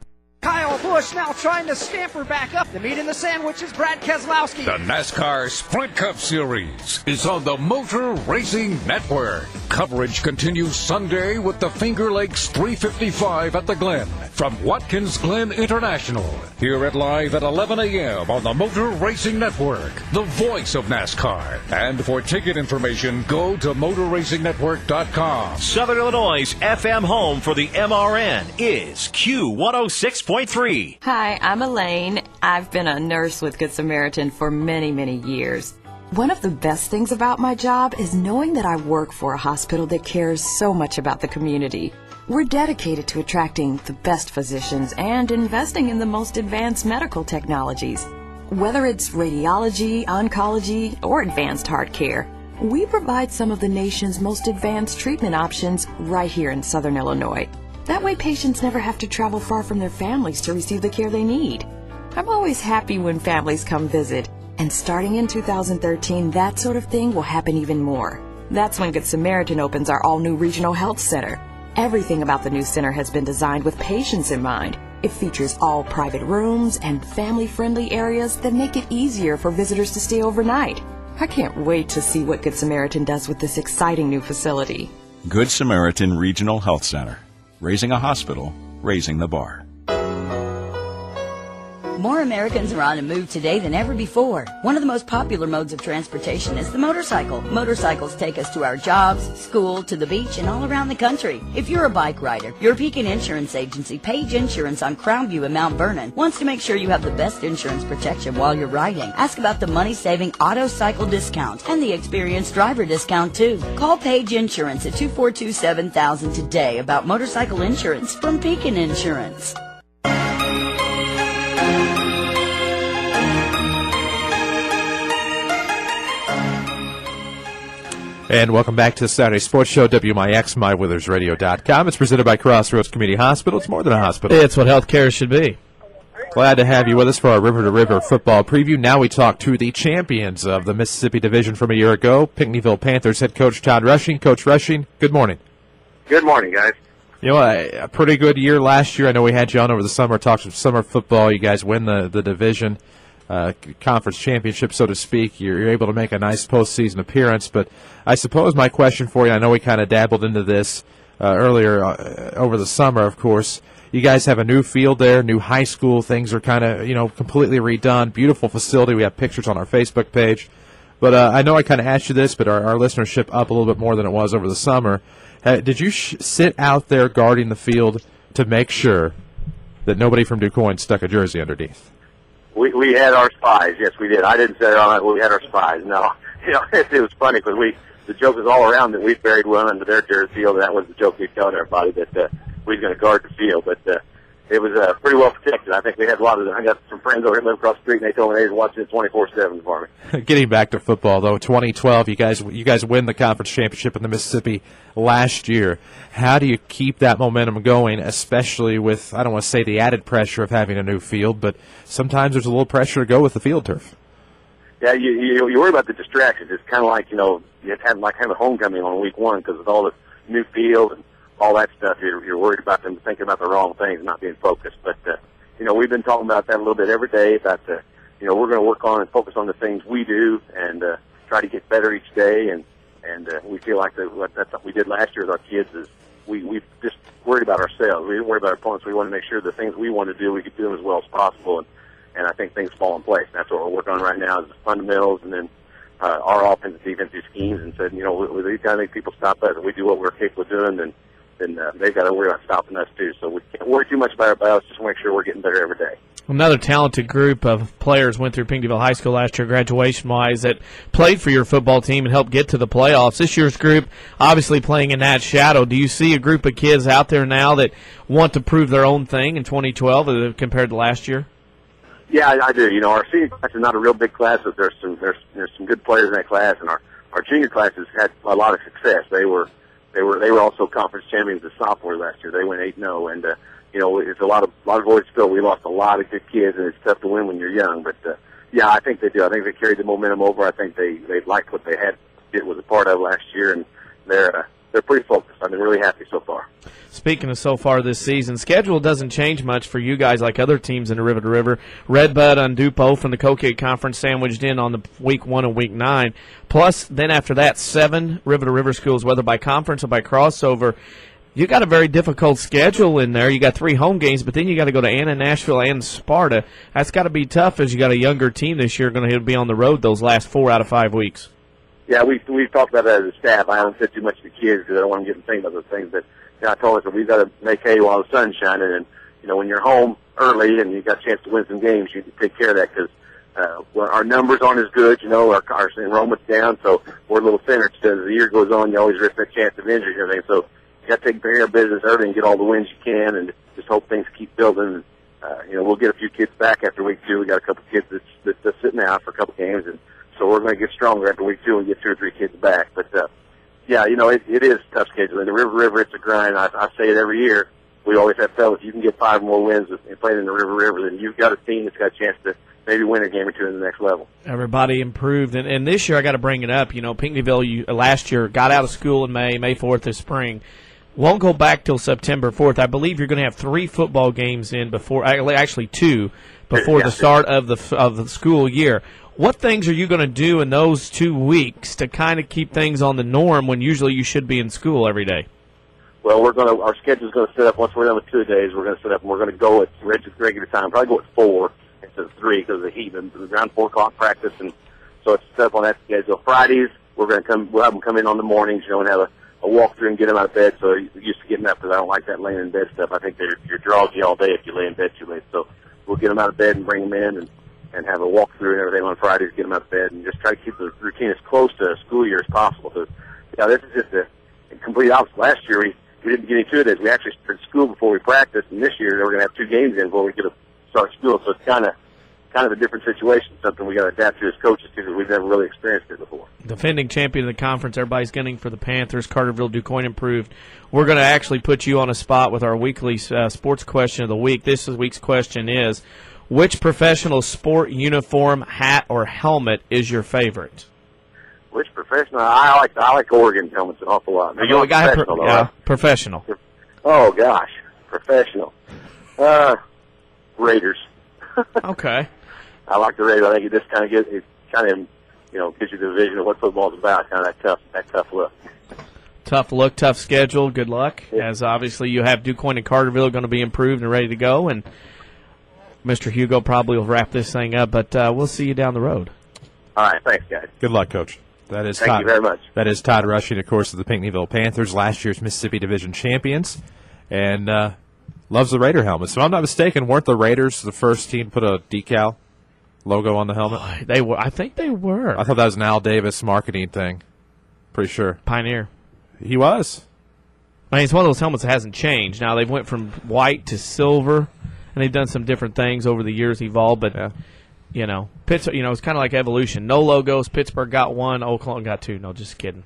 Kyle Busch now trying to scamper back up. The meat in the sandwich is Brad Keselowski. The NASCAR Sprint Cup Series is on the Motor Racing Network. Coverage continues Sunday with the Finger Lakes 355 at the Glen from Watkins Glen International. Hear it live at 11 a.m. on the Motor Racing Network, the voice of NASCAR. And for ticket information, go to motorracingnetwork.com. Southern Illinois' FM home for the MRN is Q106.3. Hi, I'm Elaine. I've been a nurse with Good Samaritan for many, many years. One of the best things about my job is knowing that I work for a hospital that cares so much about the community. We're dedicated to attracting the best physicians and investing in the most advanced medical technologies. Whether it's radiology, oncology, or advanced heart care, we provide some of the nation's most advanced treatment options right here in Southern Illinois. That way patients never have to travel far from their families to receive the care they need. I'm always happy when families come visit. And starting in 2013, that sort of thing will happen even more. That's when Good Samaritan opens our all-new Regional Health Center. Everything about the new center has been designed with patients in mind. It features all private rooms and family-friendly areas that make it easier for visitors to stay overnight. I can't wait to see what Good Samaritan does with this exciting new facility. Good Samaritan Regional Health Center. Raising a hospital, raising the bar. More Americans are on the move today than ever before. One of the most popular modes of transportation is the motorcycle. Motorcycles take us to our jobs, school, to the beach, and all around the country. If you're a bike rider, your Pekin Insurance Agency, Page Insurance on Crownview and Mount Vernon, wants to make sure you have the best insurance protection while you're riding. Ask about the money-saving auto cycle discount and the experienced driver discount, too. Call Page Insurance at 242-7000 today about motorcycle insurance from Pekin Insurance. And welcome back to the Saturday Sports Show, WMIX, MyWithersRadio.com. It's presented by Crossroads Community Hospital. It's more than a hospital. It's what healthcare should be. Glad to have you with us for our river-to-river football preview. Now we talk to the champions of the Mississippi Division from a year ago, Pinckneyville Panthers head coach Todd Rushing. Coach Rushing, good morning. Good morning, guys. You know, a pretty good year last year. I know we had you on over the summer, talked some summer football. You guys win the division conference championship, so to speak. You're able to make a nice postseason appearance. But I suppose my question for you, I know we kind of dabbled into this earlier over the summer, of course. You guys have a new field there, new high school. Things are kind of, completely redone. Beautiful facility. We have pictures on our Facebook page. But I know I kind of asked you this, but our listenership up a little bit more than it was over the summer. Did you sit out there guarding the field to make sure that nobody from DuQuoin stuck a jersey underneath? We had our spies. Yes, we did. I didn't say on it. We had our spies. No, it was funny because the joke was all around that we buried one under their jersey field, and that was the joke we told everybody that we was going to guard the field. But it was pretty well protected. I think we had I got some friends over here living across the street, and they told me they were watching it 24/7 for me. Getting back to football, though, 2012, you guys win the conference championship in the Mississippi last year. How do you keep that momentum going, especially with, I don't want to say the added pressure of having a new field, but sometimes there's a little pressure to go with the field turf? Yeah, you worry about the distractions. It's kind of like, you have to have a homecoming on week one because of all the new field and all that stuff. You're worried about them thinking about the wrong things, not being focused. But, we've been talking about that a little bit every day about we're going to work on and focus on the things we do and try to get better each day. And we feel like that's what we did last year with our kids is we just worried about ourselves. We didn't worry about our opponents. We want to make sure the things we want to do, we could do them as well as possible. And I think things fall in place. That's what we're working on right now is the fundamentals and then our offensive defensive schemes. And said, we've got to make people stop us. If we do what we're capable of doing, then they've got to worry about stopping us too. So we can't worry too much about our battles. Just make sure we're getting better every day. Another talented group of players went through Pinckneyville High School last year, graduation-wise, that played for your football team and helped get to the playoffs. This year's group, obviously playing in that shadow. Do you see a group of kids out there now that want to prove their own thing in 2012 compared to last year? Yeah, I do. Our senior class is not a real big class, but there's some good players in that class, and our junior classes had a lot of success. They were also conference champions as sophomores last year. They went 8-0, and it's a lot of voids still. We lost a lot of good kids, and it's tough to win when you're young. But yeah, I think they do. I think they carried the momentum over. I think they liked what they had. It was a part of last year, and they're pretty focused. I've been really happy so far. Speaking of so far this season, schedule doesn't change much for you guys like other teams in the River to River. Redbud and DuPo from the Cocaine Conference sandwiched in on the week 1 and week 9. Plus, then after that, 7 River to River schools, whether by conference or by crossover. You got a very difficult schedule in there. You got 3 home games, but then you got to go to Anna, Nashville, and Sparta. That's got to be tough as you got a younger team this year going to be on the road those last 4 out of 5 weeks. Yeah, we've talked about that as a staff. I haven't said too much to the kids because I don't want them getting thinking about those things. But I told us that we've got to make hay while the sun's shining. And when you're home early and you got a chance to win some games, you take care of that because our numbers aren't as good. Our enrollment's down, so we're a little thinner. As the year goes on, you always risk that chance of injury and everything. So you got to take care of business early and get all the wins you can, and just hope things keep building. We'll get a few kids back after week 2. We got a couple kids that's sitting out for a couple games, and so we're going to get stronger after week 2 and get 2 or 3 kids back. But it is a tough schedule. In the River, it's a grind. I say it every year. We always have fellas. You can get 5 more wins and playing in the River, then you've got a team that's got a chance to maybe win a game or 2 in the next level. Everybody improved, and this year I got to bring it up. Pinckneyville last year got out of school in May 4th this spring. Won't go back till September 4th. I believe you're going to have 3 football games in before, actually 2, before the start of the school year. What things are you going to do in those 2 weeks to kind of keep things on the norm when usually you should be in school every day? Well, our schedule's going to set up, once we're done with 2 days, we're going to set up and we're going to go at regular time, probably go at 4 instead of 3 because of the heat. And around 4 o'clock practice, and so it's set up on that schedule. Fridays, we'll have them come in on the mornings, and have a walkthrough and get them out of bed. So you're used to getting up because I don't like that laying in bed stuff. I think you're drowsy all day if you lay in bed too late. So we'll get them out of bed and bring them in and have a walkthrough and everything on Fridays, get them out of bed, and just try to keep the routine as close to a school year as possible. So, this is just a complete opposite. Last year, we didn't get any 2 days. We actually started school before we practiced, and this year we're going to have 2 games in before we get to start school. So it's kind kind of a different situation, something we got to adapt to as coaches because we've never really experienced it before. Defending champion of the conference, everybody's gunning for the Panthers. Carterville, DuQuoin improved. We're going to actually put you on a spot with our weekly sports question of the week. This week's question is, which professional sport uniform, hat, or helmet is your favorite? Which professional? I like Oregon helmets an awful lot. Now, you're professional, though, right? Professional. Oh gosh, professional. Raiders. Okay. I like the Raiders. I think it just kind of gives you the vision of what football's about. Kind of that tough look. Tough look, tough schedule. Good luck. Yeah. As obviously you have DuQuoin and Carterville going to be improved and ready to go, and Mr. Hugo probably will wrap this thing up. But we'll see you down the road. All right. Thanks, guys. Good luck, Coach. That is Thank you very much. That is Todd Rushing, of course, of the Pinckneyville Panthers, last year's Mississippi Division champions, and loves the Raider helmet. So if I'm not mistaken, weren't the Raiders the first team to put a decal logo on the helmet? They were. I think they were. I thought that was an Al Davis marketing thing. Pretty sure. Pioneer. He was. I mean, it's one of those helmets that hasn't changed. Now, they've went from white to silver, and they've done some different things over the years, evolved, but... Yeah. Pittsburgh. It's kind of like evolution. No logos. Pittsburgh got one. Oklahoma got two. No, just kidding.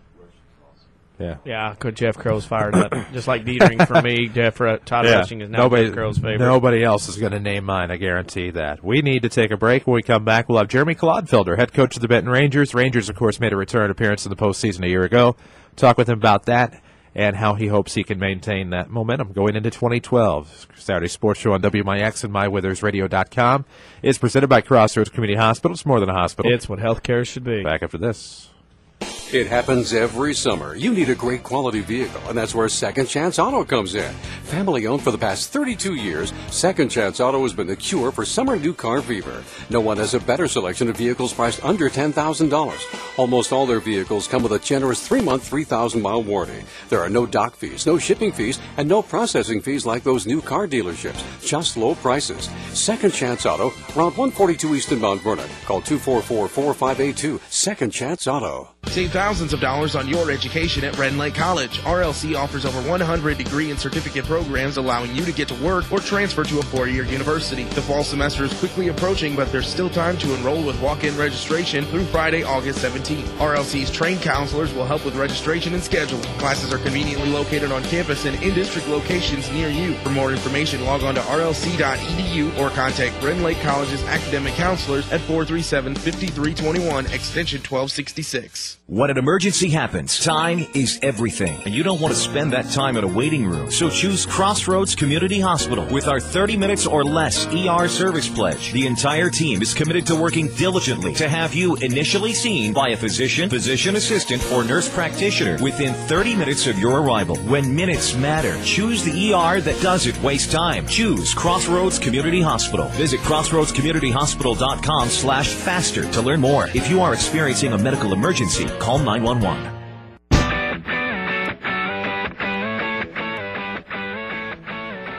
Yeah. Could Jeff Crow's fired up, just like Detering for me. Todd Rushing is now Jeff Crow's favorite. Nobody else is going to name mine. I guarantee that. We need to take a break. When we come back, we'll have Jeremy Clodfelder, head coach of the Benton Rangers. Rangers, of course, made a return appearance in the postseason a year ago. Talk with him about that and how he hopes he can maintain that momentum going into 2012. Saturday Sports Show on WMIX and MyWithersRadio.com is presented by Crossroads Community Hospital. It's more than a hospital. It's what healthcare should be. Back after this. It happens every summer. You need a great quality vehicle, and that's where Second Chance Auto comes in. Family owned for the past 32 years, Second Chance Auto has been the cure for summer new car fever. No one has a better selection of vehicles priced under $10,000. Almost all their vehicles come with a generous 3-month, 3,000-mile warranty. There are no dock fees, no shipping fees, and no processing fees like those new car dealerships. Just low prices. Second Chance Auto, Route 142 East in Mount Vernon. Call 244-4582. Second Chance Auto. Save thousands of dollars on your education at Red Lake College. RLC offers over 100 degree and certificate programs allowing you to get to work or transfer to a 4-year university. The fall semester is quickly approaching, but there's still time to enroll with walk-in registration through Friday, August 17th. RLC's trained counselors will help with registration and scheduling. Classes are conveniently located on campus and in-district locations near you. For more information, log on to rlc.edu or contact Red Lake College's academic counselors at 437-5321, extension 1266. When an emergency happens, time is everything, and you don't want to spend that time in a waiting room. So choose Crossroads Community Hospital with our 30 minutes or less ER service pledge. The entire team is committed to working diligently to have you initially seen by a physician, physician assistant, or nurse practitioner within 30 minutes of your arrival. When minutes matter, choose the ER that doesn't waste time. Choose Crossroads Community Hospital. Visit crossroadscommunityhospital.com/faster to learn more. If you are experiencing a medical emergency, call 911.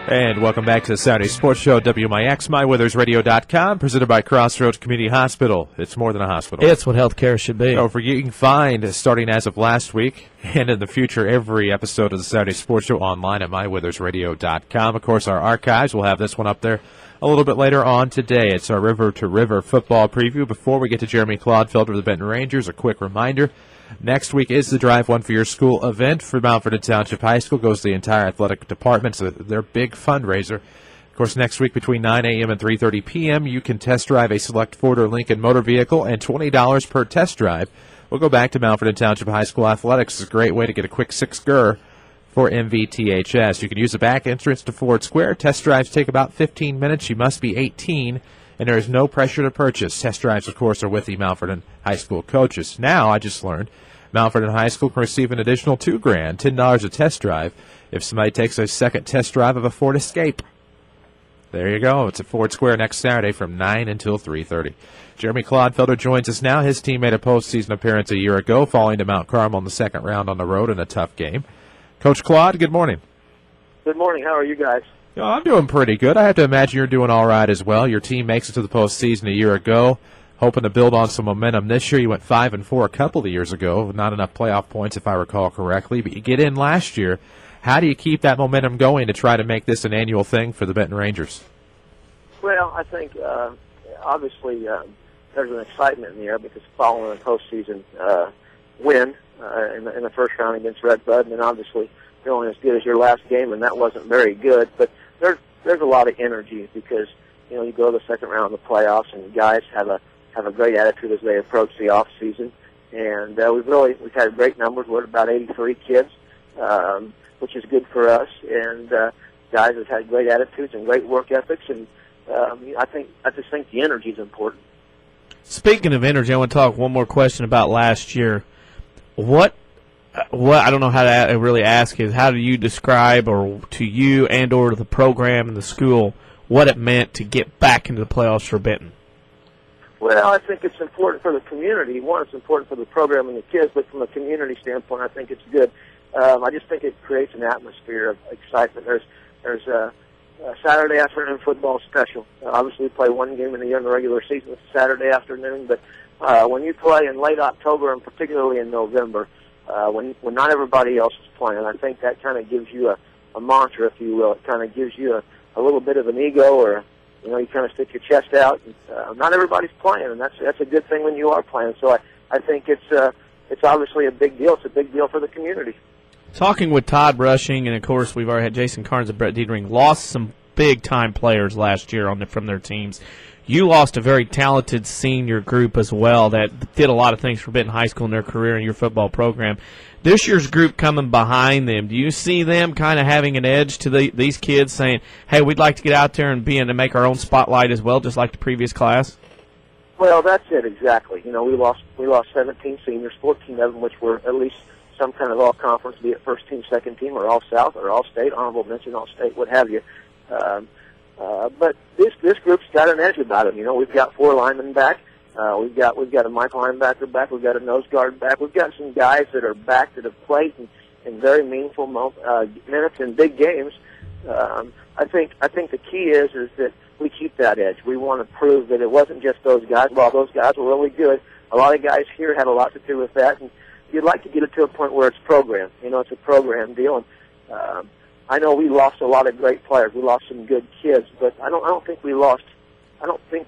And welcome back to the Saturday Sports Show, WMIX, MyWithersRadio.com, presented by Crossroads Community Hospital. It's more than a hospital. It's what healthcare should be. Don't forget, you can find, starting as of last week and in the future, every episode of the Saturday Sports Show online at MyWithersRadio.com. Of course, our archives, we'll have this one up there a little bit later on today. It's our River to River football preview. Before we get to Jeremy Clodfelder of the Benton Rangers, a quick reminder. Next week is the Drive One for Your School event for Mount Vernon Township High School. Goes to the entire athletic department. So their big fundraiser. Of course, next week between 9 a.m. and 3:30 p.m., you can test drive a select Ford or Lincoln motor vehicle and $20 per test drive. We'll go back to Mount Vernon Township High School athletics. It's a great way to get a quick 6-ger for MVTHS. You can use the back entrance to Ford Square. Test drives take about 15 minutes. You must be 18, and there is no pressure to purchase. Test drives, of course, are with the Mount Vernon High School coaches. Now, I just learned, Mount Vernon High School can receive an additional $2,000, $10 a test drive, if somebody takes a second test drive of a Ford Escape. There you go. It's at Ford Square next Saturday from 9 until 3:30. Jeremy Clodfelder joins us now. His team made a postseason appearance a year ago, falling to Mount Carmel in the second round on the road in a tough game. Coach Claude, good morning. Good morning. How are you guys? I'm doing pretty good. I have to imagine you're doing all right as well. Your team makes it to the postseason a year ago, hoping to build on some momentum this year. You went 5-4 a couple of years ago. Not enough playoff points, if I recall correctly, but you get in last year. How do you keep that momentum going to try to make this an annual thing for the Benton Rangers? Well, I think obviously there's an excitement in the air because following a postseason win in the first round against Redbirds, and then obviously feeling as good as your last game, and that wasn't very good. But there's a lot of energy because you go to the second round of the playoffs, and the guys have a great attitude as they approach the off season. And we've had great numbers. We're at about 83 kids, which is good for us. And guys have had great attitudes and great work ethics. And I just think the energy is important. Speaking of energy, I want to talk one more question about last year. What I don't know how to really ask is, how do you describe, or to you and or to the program and the school, what it meant to get back into the playoffs for Benton? Well, I think it's important for the community. One, it's important for the program and the kids, but from a community standpoint, I think it's good. I just think it creates an atmosphere of excitement. There's a Saturday afternoon football special. Obviously, we play one game in the regular season. It's Saturday afternoon, but when you play in late October and particularly in November, when not everybody else is playing, I think that kind of gives you a mantra, if you will. It kind of gives you a little bit of an ego, or you kind of stick your chest out. And, not everybody's playing, and that's a good thing when you are playing. So I think it's obviously a big deal. It's a big deal for the community. Talking with Todd Rushing, and of course we've already had Jason Karnes and Brett Detering, lost some big-time players last year from their teams. You lost a very talented senior group as well that did a lot of things for Benton High School in their career in your football program. This year's group coming behind them, do you see them kind of having an edge to these kids saying, hey, we'd like to get out there and make our own spotlight as well, just like the previous class? Well, that's it, exactly. We lost 17 seniors, 14 of them which were at least some kind of all-conference, be it first team, second team, or all-South, or all-state, honorable mention, all-state, what have you. But this group's got an edge about them. We've got 4 linemen back. We've got a Mike linebacker back. We've got a nose guard back. We've got some guys that are back that have played in very meaningful minutes in big games. I think the key is that we keep that edge. We want to prove that it wasn't just those guys. While those guys were really good, a lot of guys here had a lot to do with that. And you'd like to get it to a point where it's programmed. It's a program deal. And I know we lost a lot of great players. We lost some good kids, but I don't think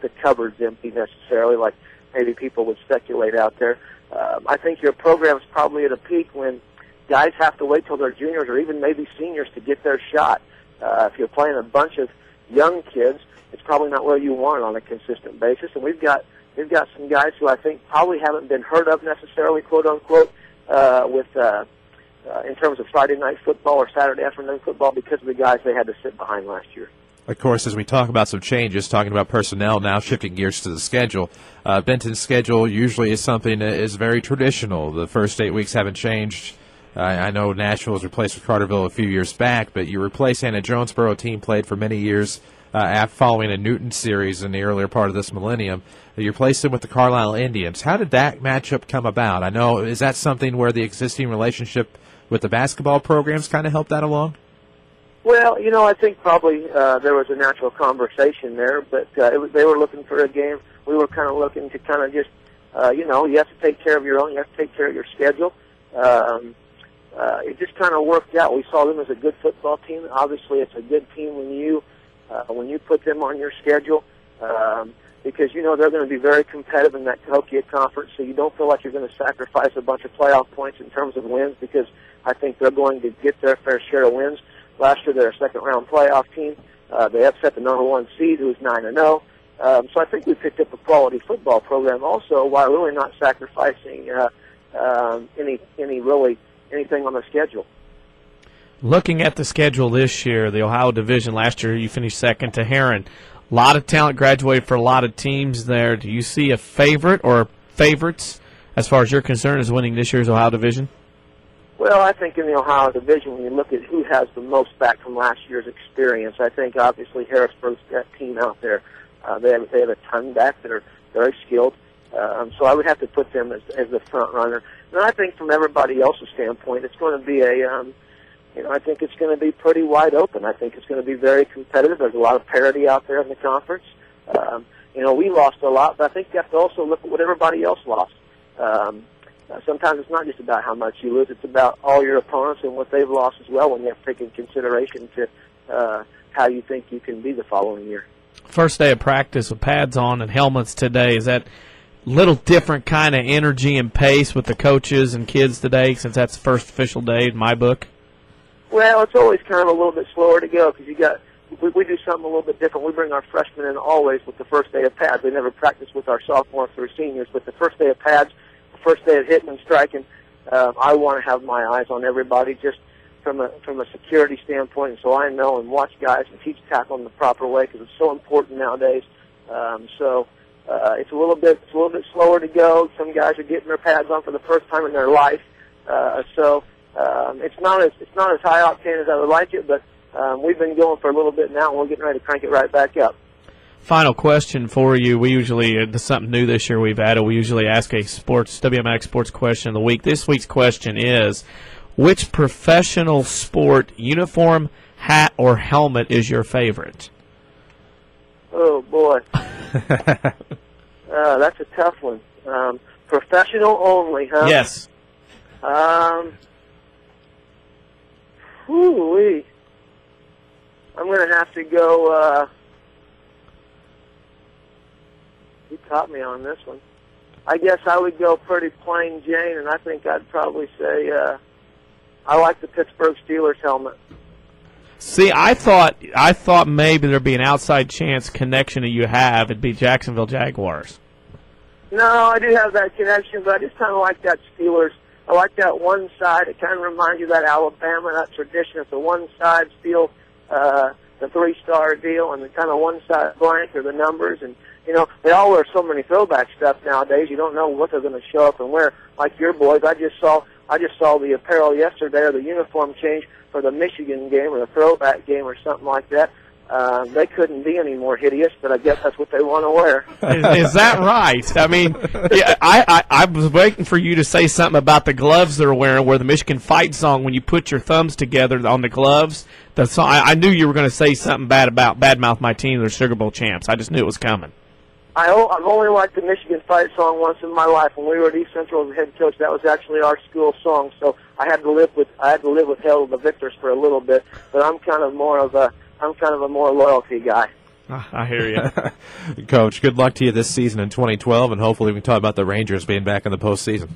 the cupboard's empty necessarily, like maybe people would speculate out there. I think your program's probably at a peak when guys have to wait till they're juniors or even maybe seniors to get their shot. If you're playing a bunch of young kids, it's probably not where you want it on a consistent basis. And we've got some guys who I think probably haven't been heard of necessarily, quote unquote, in terms of Friday night football or Saturday afternoon football because of the guys they had to sit behind last year. Of course, as we talk about some changes, talking about personnel now, shifting gears to the schedule, Benton's schedule usually is something that is very traditional. The first 8 weeks haven't changed. I know Nashville was replaced with Carterville a few years back, but you replace Anna-Jonesboro, a team played for many years following a Newton series in the earlier part of this millennium. You replaced them with the Carlisle Indians. How did that matchup come about? I know, is that something where the existing relationship with the basketball programs kind of helped that along? Well, I think probably there was a natural conversation there, but they were looking for a game. We were kind of looking to kind of just, you have to take care of your own. You have to take care of your schedule. It just kind of worked out. We saw them as a good football team. Obviously, it's a good team when you put them on your schedule because they're going to be very competitive in that Cahokia Conference. So you don't feel like you're going to sacrifice a bunch of playoff points in terms of wins because I think they're going to get their fair share of wins. Last year, they're a second-round playoff team. They upset the number 1 seed, who's 9-0. So I think we picked up a quality football program also, while really not sacrificing anything on the schedule. Looking at the schedule this year, the Ohio Division, last year you finished second to Herrin. A lot of talent graduated for a lot of teams there. Do you see a favorite or favorites as far as you're concerned as winning this year's Ohio Division? Well, I think in the Ohio Division, when you look at who has the most back from last year's experience, I think obviously Harrisburg's that team out there. They have a ton back that are very skilled. So I would have to put them as the front runner. And I think from everybody else's standpoint, it's going to be I think it's going to be pretty wide open. I think it's going to be very competitive. There's a lot of parity out there in the conference. We lost a lot, but I think you have to also look at what everybody else lost. Sometimes it's not just about how much you lose. It's about all your opponents and what they've lost as well when you have to take into consideration to how you think you can be the following year. first day of practice with pads on and helmets today, is that a little different kind of energy and pace with the coaches and kids today since that's the first official day in my book? Well, it's always kind of a little bit slower to go because we do something a little bit different. We bring our freshmen in always with the first day of pads. We never practice with our sophomores or seniors, but the first day of pads, the first day of hitting and striking, I want to have my eyes on everybody just from a security standpoint, so I know and watch guys and teach tackling the proper way because it's so important nowadays. It's a little bit slower to go. Some guys are getting their pads on for the first time in their life, it's not as high octane as I would like it, but we've been going for a little bit now, and we're getting ready to crank it right back up. Final question for you. We usually, this is something new this year we've added, we usually ask a WMIX Sports question of the week. This week's question is, which professional sport uniform, hat, or helmet is your favorite? Oh, boy. That's a tough one. Professional only, huh? Yes. Whoo-wee. I'm going to have to go, you caught me on this one. I guess I would go pretty plain Jane, and I think I'd probably say I like the Pittsburgh Steelers helmet. See, I thought maybe there'd be an outside chance connection that you have. It'd be Jacksonville Jaguars. No, I do have that connection, but I just kind of like that Steelers. I like that one side. It kind of reminds you of that Alabama, that tradition. It's the one side steel, the 3-star deal, and the kind of one side blank or the numbers. And you know, they all wear so many throwback stuff nowadays. You don't know what they're going to show up and wear. Like your boys, I just saw the apparel yesterday, or the uniform change for the Michigan game or the throwback game or something like that. They couldn't be any more hideous, but I guess that's what they want to wear. Is that right? I mean, yeah, I was waiting for you to say something about the gloves they're wearing, where the Michigan Fight song, when you put your thumbs together on the gloves, the song, I knew you were going to say something bad about Badmouth My Team, they're Sugar Bowl champs. I just knew it was coming. I've only liked the Michigan Fight song once in my life. When we were at East Central as a head coach, that was actually our school song. So I had to live with Hail to the Victors for a little bit. But I'm kind of a more loyalty guy. I hear you. Coach, good luck to you this season in 2012, and hopefully we can talk about the Rangers being back in the postseason.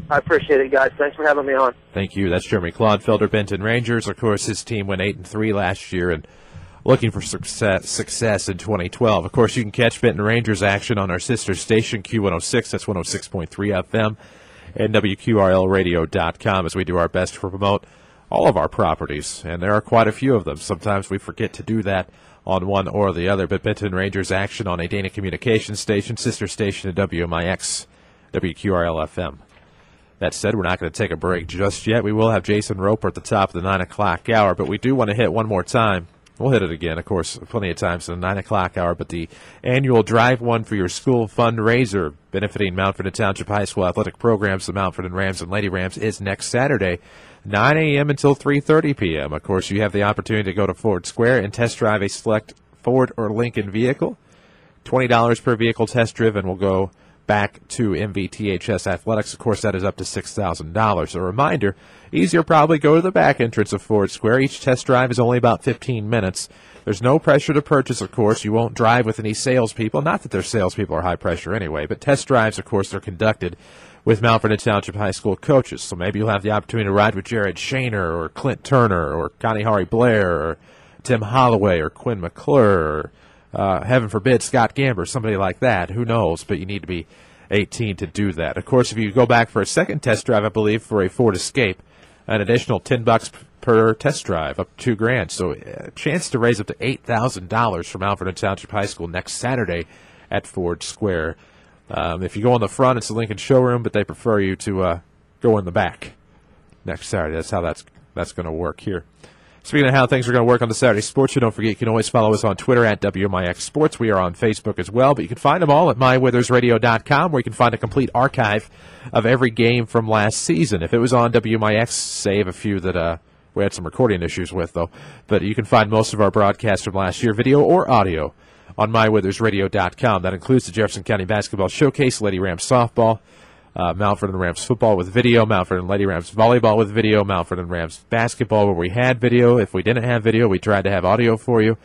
I appreciate it, guys. Thanks for having me on. Thank you. That's Jeremy Clodfelder, Benton Rangers. Of course, his team went 8-3 last year, and looking for success in 2012. Of course, you can catch Benton Rangers action on our sister station, Q106. That's 106.3 FM, and WQRLradio.com, as we do our best to promote all of our properties, and there are quite a few of them. Sometimes we forget to do that on one or the other, but Benton Rangers action on a Dana Communications station, sister station at WMIX, WQRL-FM. That said, we're not going to take a break just yet. We will have Jason Roper at the top of the 9 o'clock hour, but we do want to hit one more time. We'll hit it again, of course, plenty of times in the 9 o'clock hour, but the annual Drive One for Your School fundraiser benefiting Mountford and Township High School athletic programs, the Mountford and Rams and Lady Rams, is next Saturday, 9 a.m. until 3:30 p.m. Of course, you have the opportunity to go to Ford Square and test drive a select Ford or Lincoln vehicle. $20 per vehicle test driven will go back to MVTHS Athletics. Of course, that is up to $6,000. A reminder, easier probably go to the back entrance of Ford Square. Each test drive is only about 15 minutes. There's no pressure to purchase, of course. You won't drive with any salespeople. Not that their salespeople are high pressure anyway, but test drives, of course, are conducted with Mountford and Township High School coaches. So maybe you'll have the opportunity to ride with Jared Shaner or Clint Turner or Connie Hari Blair or Tim Holloway or Quinn McClure or, heaven forbid, Scott Gamber, somebody like that. Who knows? But you need to be 18 to do that. Of course, if you go back for a second test drive, I believe, for a Ford Escape, an additional $10 per test drive, up to $2,000. So a chance to raise up to $8,000 from Mountford and Township High School next Saturday at Ford Square. If you go in the front, it's the Lincoln showroom, but they prefer you to go in the back next Saturday. That's how that's going to work here. Speaking of how things are going to work on the Saturday Sports Show, don't forget you can always follow us on Twitter at WMIX Sports. We are on Facebook as well, but you can find them all at mywithersradio.com, where you can find a complete archive of every game from last season. If it was on WMIX, save a few that we had some recording issues with, though. But you can find most of our broadcasts from last year, video or audio, on mywithersradio.com. That includes the Jefferson County Basketball Showcase, Lady Rams Softball, Mountford and Rams Football with video, Mountford and Lady Rams Volleyball with video, Mountford and Rams Basketball where we had video. If we didn't have video, we tried to have audio for you.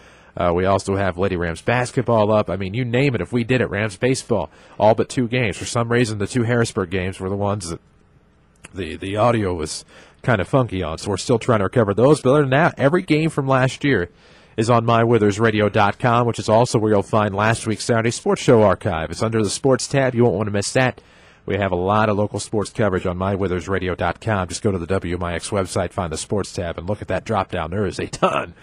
We also have Lady Rams basketball up. I mean, you name it. If we did it, Rams baseball, all but 2 games. For some reason, the 2 Harrisburg games were the ones that the audio was kind of funky on, so we're still trying to recover those. But other than that, every game from last year is on mywithersradio.com, which is also where you'll find last week's Saturday Sports Show archive. It's under the Sports tab. You won't want to miss that. We have a lot of local sports coverage on mywithersradio.com. Just go to the WMIX website, find the Sports tab, and look at that drop-down. There is a ton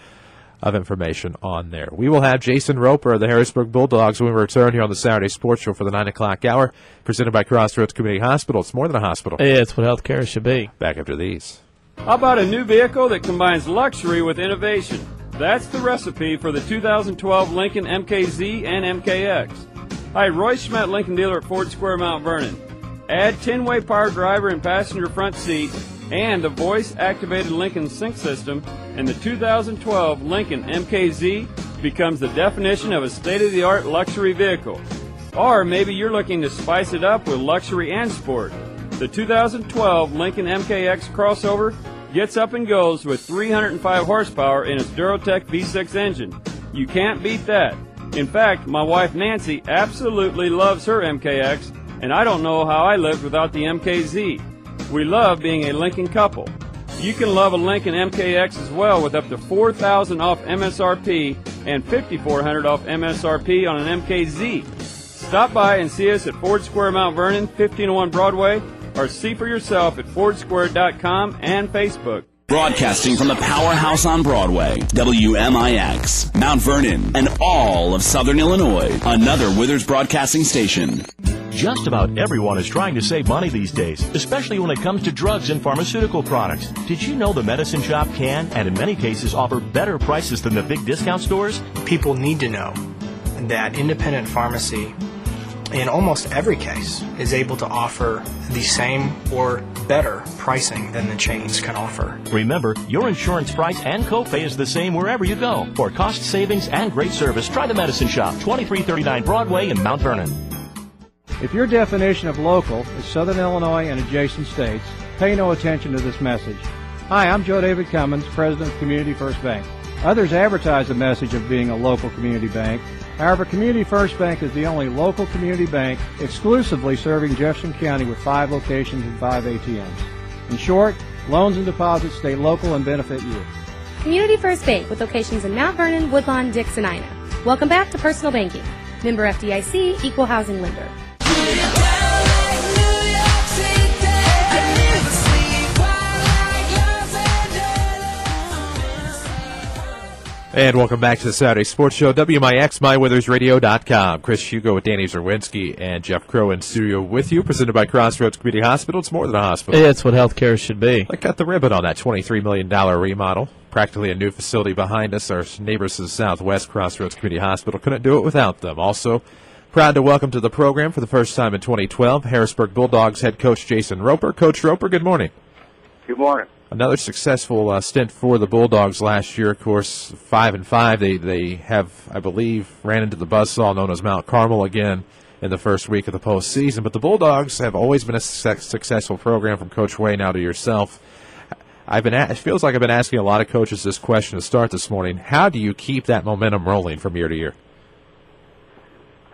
of information on there. We will have Jason Roper of the Harrisburg Bulldogs when we return here on the Saturday Sports Show for the 9 o'clock hour, presented by Crossroads Community Hospital. It's more than a hospital. Yeah, it's what healthcare should be. Back after these. How about a new vehicle that combines luxury with innovation? That's the recipe for the 2012 Lincoln MKZ and MKX. Hi, Roy Schmidt, Lincoln dealer at Ford Square, Mount Vernon. Add 10-way power driver and passenger front seat and the voice-activated Lincoln Sync system, and the 2012 Lincoln MKZ becomes the definition of a state-of-the-art luxury vehicle. Or maybe you're looking to spice it up with luxury and sport. The 2012 Lincoln MKX crossover gets up and goes with 305 horsepower in its Durotech V6 engine. You can't beat that. In fact, my wife Nancy absolutely loves her MKX, and I don't know how I lived without the MKZ. We love being a Lincoln couple. You can love a Lincoln MKX as well with up to $4,000 off MSRP and $5,400 off MSRP on an MKZ. Stop by and see us at Ford Square, Mount Vernon, 1501 Broadway, or see for yourself at fordsquare.com and Facebook. Broadcasting from the powerhouse on Broadway, WMIX, Mount Vernon, and all of Southern Illinois. Another Withers Broadcasting station. Just about everyone is trying to save money these days, especially when it comes to drugs and pharmaceutical products. Did you know the medicine shop can, and in many cases, offer better prices than the big discount stores? People need to know that independent pharmacy, in almost every case, is able to offer the same or better pricing than the chains can offer. Remember, your insurance price and copay is the same wherever you go. For cost savings and great service, try the Medicine Shop, 2339 Broadway in Mount Vernon. If your definition of local is Southern Illinois and adjacent states, pay no attention to this message. Hi, I'm Joe David Cummins, President of Community First Bank. Others advertise the message of being a local community bank. However, Community First Bank is the only local community bank exclusively serving Jefferson County with 5 locations and 5 ATMs. In short, loans and deposits stay local and benefit you. Community First Bank with locations in Mount Vernon, Woodlawn, Dix, and Ina. Welcome back to Personal Banking. Member FDIC, Equal Housing Lender. And welcome back to the Saturday Sports Show, WMIX, mywithersradio.com. Chris Hugo with Danny Zerwinski and Jeff Crow in studio with you, presented by Crossroads Community Hospital. It's more than a hospital. Yeah, it's what healthcare should be. I cut the ribbon on that $23 million remodel. Practically a new facility behind us. Our neighbors to the southwest, Crossroads Community Hospital, couldn't do it without them. Also, proud to welcome to the program for the first time in 2012, Harrisburg Bulldogs head coach Jason Roper. Coach Roper, good morning. Good morning. Another successful stint for the Bulldogs last year. Of course, 5-5. They have, I believe, ran into the buzzsaw known as Mount Carmel again in the first week of the postseason. But the Bulldogs have always been a successful program, from Coach Way now to yourself. It feels like I've been asking a lot of coaches this question to start this morning. How do you keep that momentum rolling from year to year?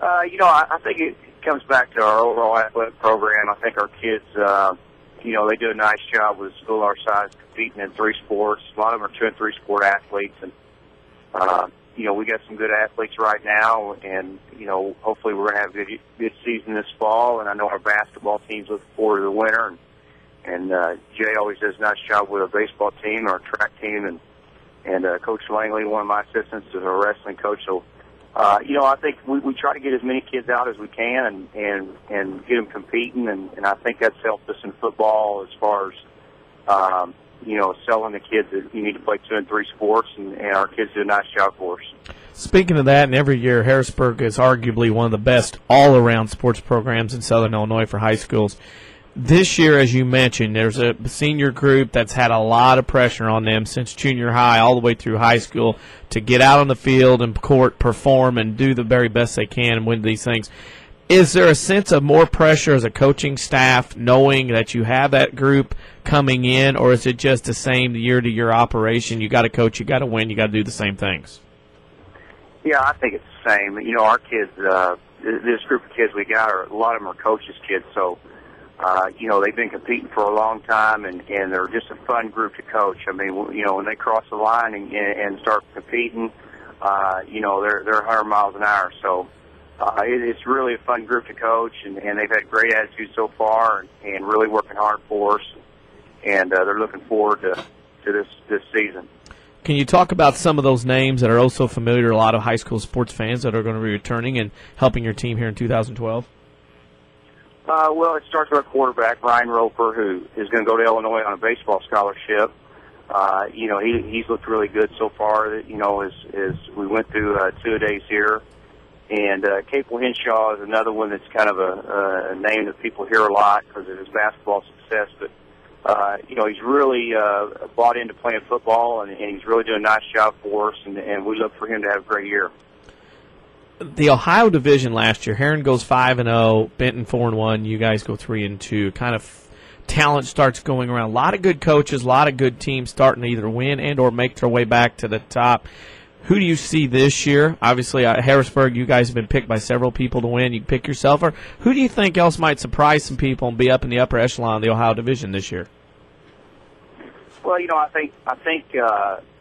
I think it comes back to our overall athletic program. I think our kids, they do a nice job with a school our size competing in 3 sports. A lot of them are 2 and 3 sport athletes, and we got some good athletes right now, and hopefully we're going to have a good season this fall. And I know our basketball team's looking forward to the winter, and Jay always does a nice job with our baseball team, our track team, and Coach Langley, one of my assistants, is our wrestling coach. So I think we try to get as many kids out as we can and get them competing, and I think that's helped us in football as far as, selling the kids that you need to play 2 and 3 sports, and our kids do a nice job for us. Speaking of that, and every year Harrisburg is arguably one of the best all-around sports programs in Southern Illinois for high schools. This year, as you mentioned, there's a senior group that's had a lot of pressure on them since junior high all the way through high school to get out on the field and court, perform, and do the very best they can and win these things. Is there a sense of more pressure as a coaching staff knowing that you have that group coming in, or is it just the same year-to-year operation? You got to coach, you got to win, you got to do the same things? Yeah, I think it's the same. You know, our kids, this group of kids we got, a lot of them are coaches' kids, so, you know, they've been competing for a long time, and they're just a fun group to coach. I mean, you know, when they cross the line and start competing, you know, they're 100 miles an hour. So it's really a fun group to coach, and they've had great attitude so far and really working hard for us, and they're looking forward to this season. Can you talk about some of those names that are also familiar to a lot of high school sports fans that are going to be returning and helping your team here in 2012? Well, it starts with our quarterback, Ryan Roper, who is going to go to Illinois on a baseball scholarship. You know, he's looked really good so far, you know, as we went through 2 days here. And Capel Henshaw is another one that's kind of a name that people hear a lot because of his basketball success. But, you know, he's really bought into playing football, and he's really doing a nice job for us, and we look for him to have a great year. The Ohio division last year, Herrin goes 5-0, Benton 4-1, you guys go 3-2. Kind of talent starts going around. A lot of good coaches, a lot of good teams starting to either win and or make their way back to the top. Who do you see this year? Obviously, Harrisburg, you guys have been picked by several people to win. You can pick yourself. Or who do you think else might surprise some people and be up in the upper echelon of the Ohio division this year? Well, you know, I think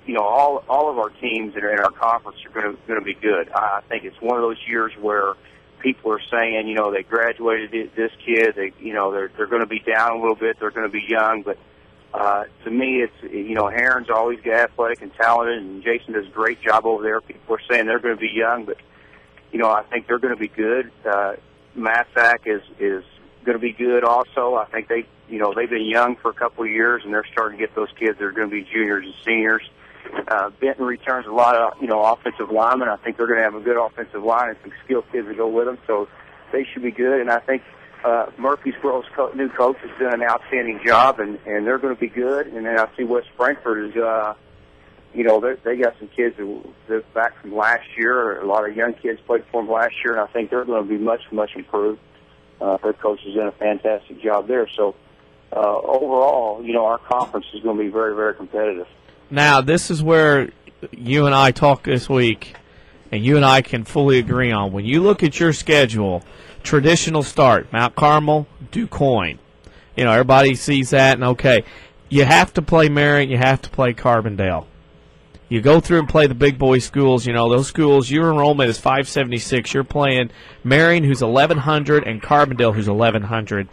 you know, all of our teams that are in our conference are going to be good. I think it's one of those years where people are saying, you know, they graduated this kid, you know, they're going to be down a little bit, they're going to be young, but to me, it's, you know, Herrin's always athletic and talented, and Jason does a great job over there. People are saying they're going to be young, but, you know, I think they're going to be good. Massac is going to be good also. I think they've been young for a couple of years, and they're starting to get those kids that are going to be juniors and seniors. Benton returns a lot of, you know, offensive linemen. I think they're going to have a good offensive line and some skilled kids to go with them, so they should be good. And I think Murfreesboro's new coach has done an outstanding job, and they're going to be good. And then I see West Frankfort is, you know, they got some kids that's back from last year. A lot of young kids played for them last year, and I think they're going to be much, much improved. Their coach has done a fantastic job there. So overall, you know, our conference is going to be very, very competitive. Now, this is where you and I talk this week, and you and I can fully agree on. When you look at your schedule, traditional start, Mount Carmel, DuQuoin. You know, everybody sees that, and okay, you have to play Marion, you have to play Carbondale. You go through and play the big boy schools. You know, those schools, your enrollment is 576. You're playing Marion, who's 1,100, and Carbondale, who's 1,100.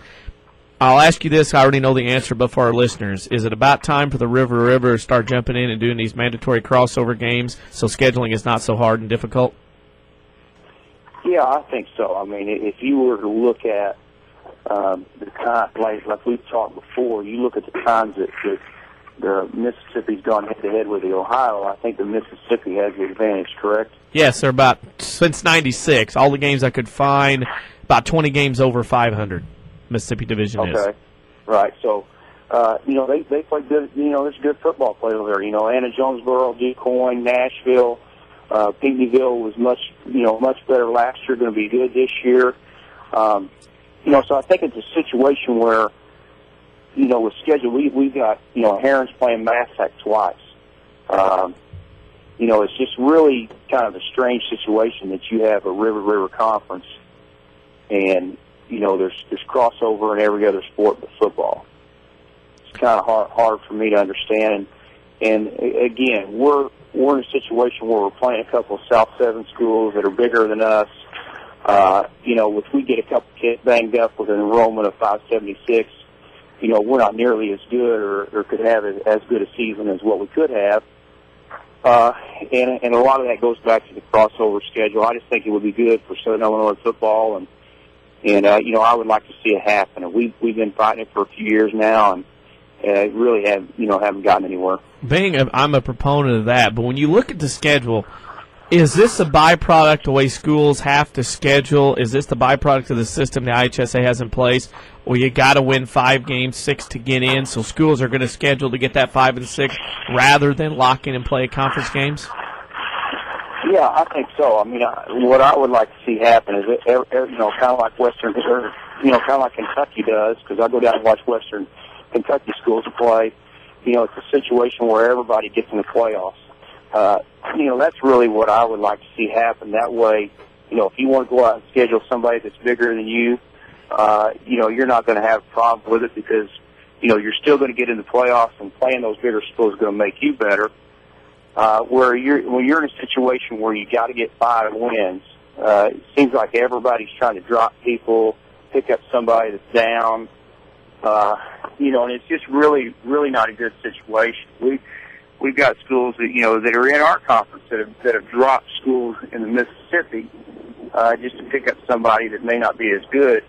I'll ask you this. I already know the answer, but for our listeners, is it about time for the River to start jumping in and doing these mandatory crossover games so scheduling is not so hard and difficult? Yeah, I think so. I mean, if you were to look at the time, like we've talked before, you look at the times that the Mississippi's gone head-to-head with the Ohio, I think the Mississippi has the advantage, correct? Yes, they're about, since 96, all the games I could find, about 20 games over 500. Mississippi Division is. Okay, right. So, you know, they play good. You know, there's good football play over there. You know, Anna-Jonesboro, DuQuoin, Nashville, Pinckneyville was much better last year. Going to be good this year. You know, so I think it's a situation where, you know, with schedule, we've got, you know, Herrin's playing Massac twice. You know, it's just really kind of a strange situation that you have a River Conference, and you know, there's crossover in every other sport but football. It's kind of hard for me to understand. And again, we're in a situation where we're playing a couple of South 7 schools that are bigger than us. You know, if we get a couple kids banged up with an enrollment of 576, you know, we're not nearly as good or could have as good a season as what we could have. And a lot of that goes back to the crossover schedule. I just think it would be good for Southern Illinois football, and you know, I would like to see it happen. And we've been fighting it for a few years now, and really haven't gotten anywhere. I'm a proponent of that, but when you look at the schedule, is this a byproduct the way schools have to schedule? Is this the byproduct of the system the IHSA has in place, or you got to win 5 games, 6 to get in, so schools are going to schedule to get that 5 and 6 rather than lock in and play conference games? Yeah, I think so. I mean, what I would like to see happen is, you know, kind of like Western, or, you know, kind of like Kentucky does, because I go down and watch Western Kentucky schools play. You know, it's a situation where everybody gets in the playoffs. That's really what I would like to see happen. That way, if you want to go out and schedule somebody that's bigger than you, you're not going to have a problem with it because, you're still going to get in the playoffs, and playing those bigger schools is going to make you better. When you're in a situation where you got to get 5 wins, it seems like everybody's trying to drop people, pick up somebody that's down, and it's just really, really not a good situation. We've got schools that are in our conference that have dropped schools in the Mississippi just to pick up somebody that may not be as good,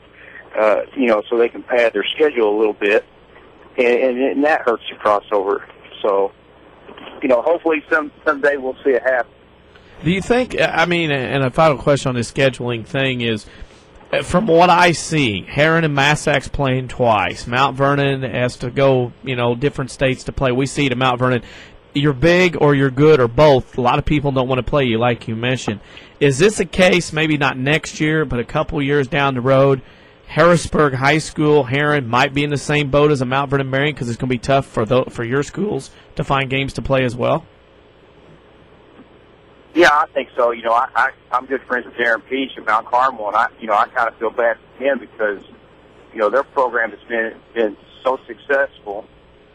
so they can pad their schedule a little bit, and that hurts the crossover. So, hopefully someday we'll see it happen. Do you think, and a final question on this scheduling thing is, from what I see, Herrin and Massac's playing twice. Mount Vernon has to go, different states to play. We see it at Mount Vernon. You're big or you're good or both. A lot of people don't want to play you, like you mentioned. Is this a case, maybe not next year, but a couple years down the road, Harrisburg High School, Herrin might be in the same boat as a Mount Vernon Marion because it's going to be tough for your schools to find games to play as well? Yeah, I think so. I'm good friends with Darren Peach at Mount Carmel, and I kind of feel bad for him because, their program has been so successful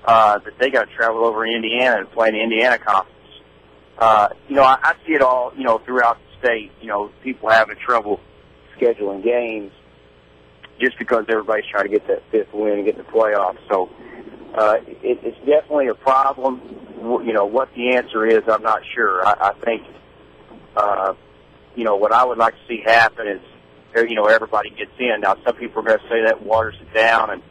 that they got to travel over in Indiana and play in the Indiana Conference. I see it all, throughout the state, people having trouble scheduling games just because everybody's trying to get that 5th win and get in the playoffs. So it's definitely a problem. What the answer is, I'm not sure. I think, what I would like to see happen is, everybody gets in. Now, some people are going to say that waters it down and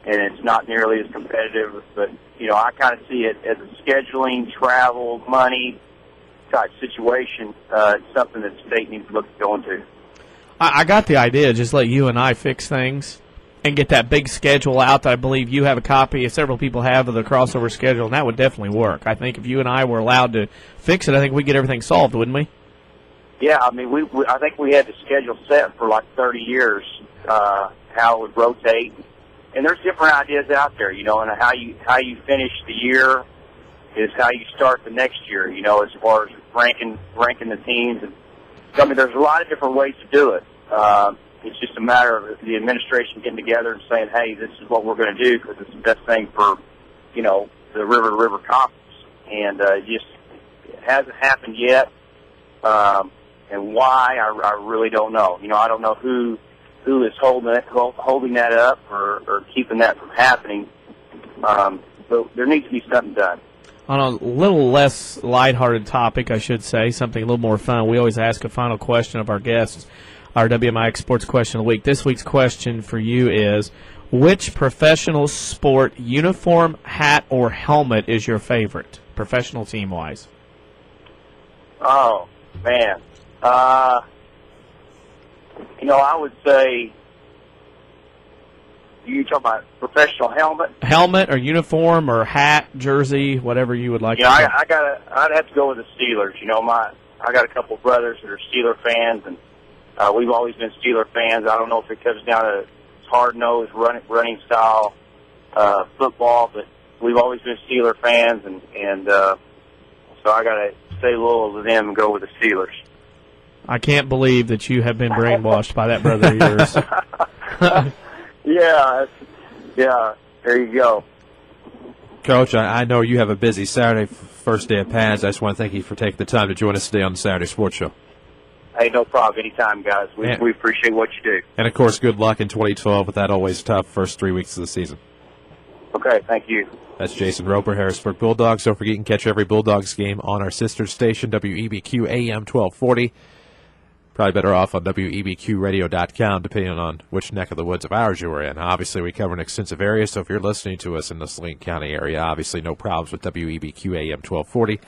it's not nearly as competitive. But, I kind of see it as a scheduling, travel, money type situation. It's something that the state needs to look at going to. I got the idea. Just let you and I fix things and get that big schedule out that I believe you have a copy, several people have, of the crossover schedule, and that would definitely work. I think if you and I were allowed to fix it, I think we'd get everything solved, wouldn't we? Yeah, I think we had the schedule set for like 30 years, how it would rotate. And there's different ideas out there, and how you finish the year is how you start the next year, as far as ranking the teams. And there's a lot of different ways to do it. It's just a matter of the administration getting together and saying, hey, this is what we're going to do because it's the best thing for, the river to river conference. And it hasn't happened yet. And why, I really don't know. I don't know who is holding that up or keeping that from happening. But there needs to be something done. On a little less lighthearted topic, I should say, something a little more fun, we always ask a final question of our guests, our WMIX Sports Question of the Week. This week's question for you is, which professional sport uniform, hat, or helmet is your favorite, professional team-wise? Oh, man. I would say, you talking about professional helmet? Helmet or uniform or hat, jersey, whatever you would like to say. I'd have to go with the Steelers. I got a couple of brothers that are Steeler fans, and we've always been Steeler fans. I don't know if it comes down to hard-nosed running style football, but we've always been Steeler fans, and so I got to stay loyal to them and go with the Steelers. I can't believe that you have been brainwashed by that brother of yours. Yeah, there you go. Coach, I know you have a busy Saturday, first day of pads. I just want to thank you for taking the time to join us today on the Saturday Sports Show. Hey, no problem. Anytime, guys. We appreciate what you do. And, of course, good luck in 2012 with that always tough first 3 weeks of the season. Okay, thank you. That's Jason Roper, Harrisburg Bulldogs. Don't forget you can catch every Bulldogs game on our sister station, WEBQ AM 1240. Probably better off on WEBQradio.com, depending on which neck of the woods of ours you are in. Obviously, we cover an extensive area, so if you're listening to us in the Saline County area, obviously no problems with WEBQ AM 1240.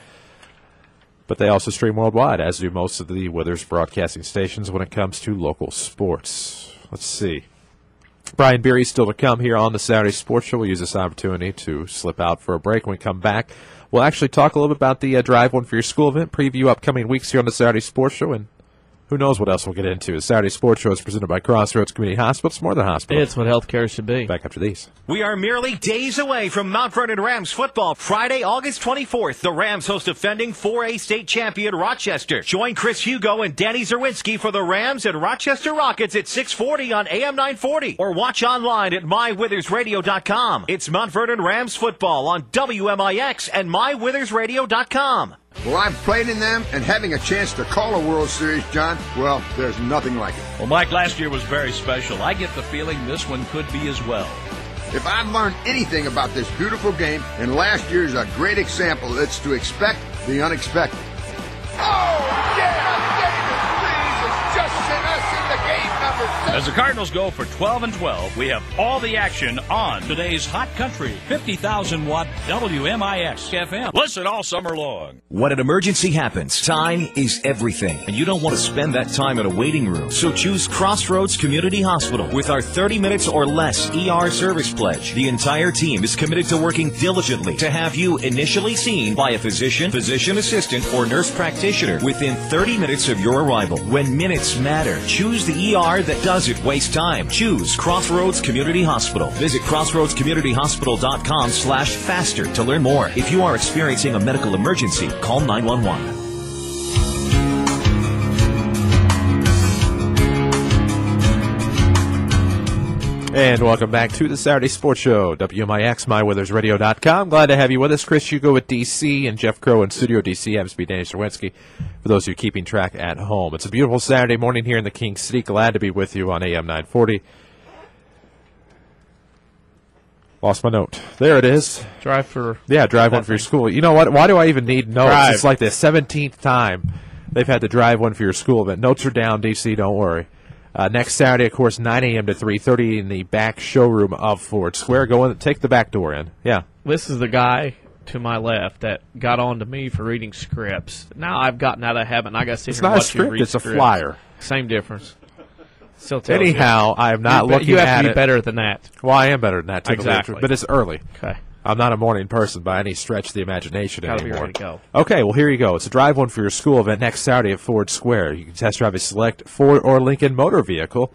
But they also stream worldwide, as do most of the Withers broadcasting stations when it comes to local sports. Let's see. Brian Beery still to come here on the Saturday Sports Show. We'll use this opportunity to slip out for a break. When we come back, we'll actually talk a little bit about the Drive One for Your School event, preview upcoming weeks here on the Saturday Sports Show, and who knows what else we'll get into. The Saturday Sports Show is presented by Crossroads Community Hospital. It's more than a hospital. It's what healthcare should be. Back after these. We are merely days away from Mount Vernon Rams football. Friday, August 24th, the Rams host defending 4A state champion Rochester. Join Chris Hugo and Danny Zerwinski for the Rams and Rochester Rockets at 6:40 on AM 940. Or watch online at mywithersradio.com. It's Mount Vernon Rams football on WMIX and mywithersradio.com. Well, I've played in them, and having a chance to call a World Series, John, well, there's nothing like it. Well, Mike, last year was very special. I get the feeling this one could be as well. If I've learned anything about this beautiful game, and last year's a great example, it's to expect the unexpected. Oh, yeah! David Freese has just sent us into game number 7. As the Cardinals go for 12-12, we have all the action on today's Hot Country 50,000-watt WMIX FM. Listen all summer long. When an emergency happens, time is everything, and you don't want to spend that time in a waiting room. So choose Crossroads Community Hospital. With our 30 minutes or less ER service pledge, the entire team is committed to working diligently to have you initially seen by a physician, physician assistant, or nurse practitioner within 30 minutes of your arrival. When minutes matter, choose the ER that doesn't waste time. Choose Crossroads Community Hospital. Visit crossroadscommunityhospital.com/faster to learn more. If you are experiencing a medical emergency, call 911. And welcome back to the Saturday Sports Show, WMIX, mywithersradio.com. Glad to have you with us. Chris Hugo at DC and Jeff Crow in Studio DC. Happens to be Danny Zerwinski, for those of you keeping track at home. It's a beautiful Saturday morning here in the King City. Glad to be with you on AM 940. Lost my note. There it is. Drive one for your school. You know what? Why do I even need notes? Drive. It's like the 17th time they've had to drive one for your school event. Notes are down, DC, don't worry. Next Saturday, of course, 9 a.m. to 3:30 in the back showroom of Ford Square. Go in, take the back door in. Yeah. This is the guy to my left that got on to me for reading scripts. Now I've gotten out of that habit, and I got to sit here and watch you read it's scripts. a flyer. Same difference. Still tells Anyhow, I am not looking at it. You have to be better than that. Well, I am better than that, typically. Exactly. But it's early. Okay. I'm not a morning person by any stretch of the imagination Gotta anymore. be ready to go. Okay, well, here you go. It's a drive one for your school event next Saturday at Ford Square. You can test drive a select Ford or Lincoln motor vehicle,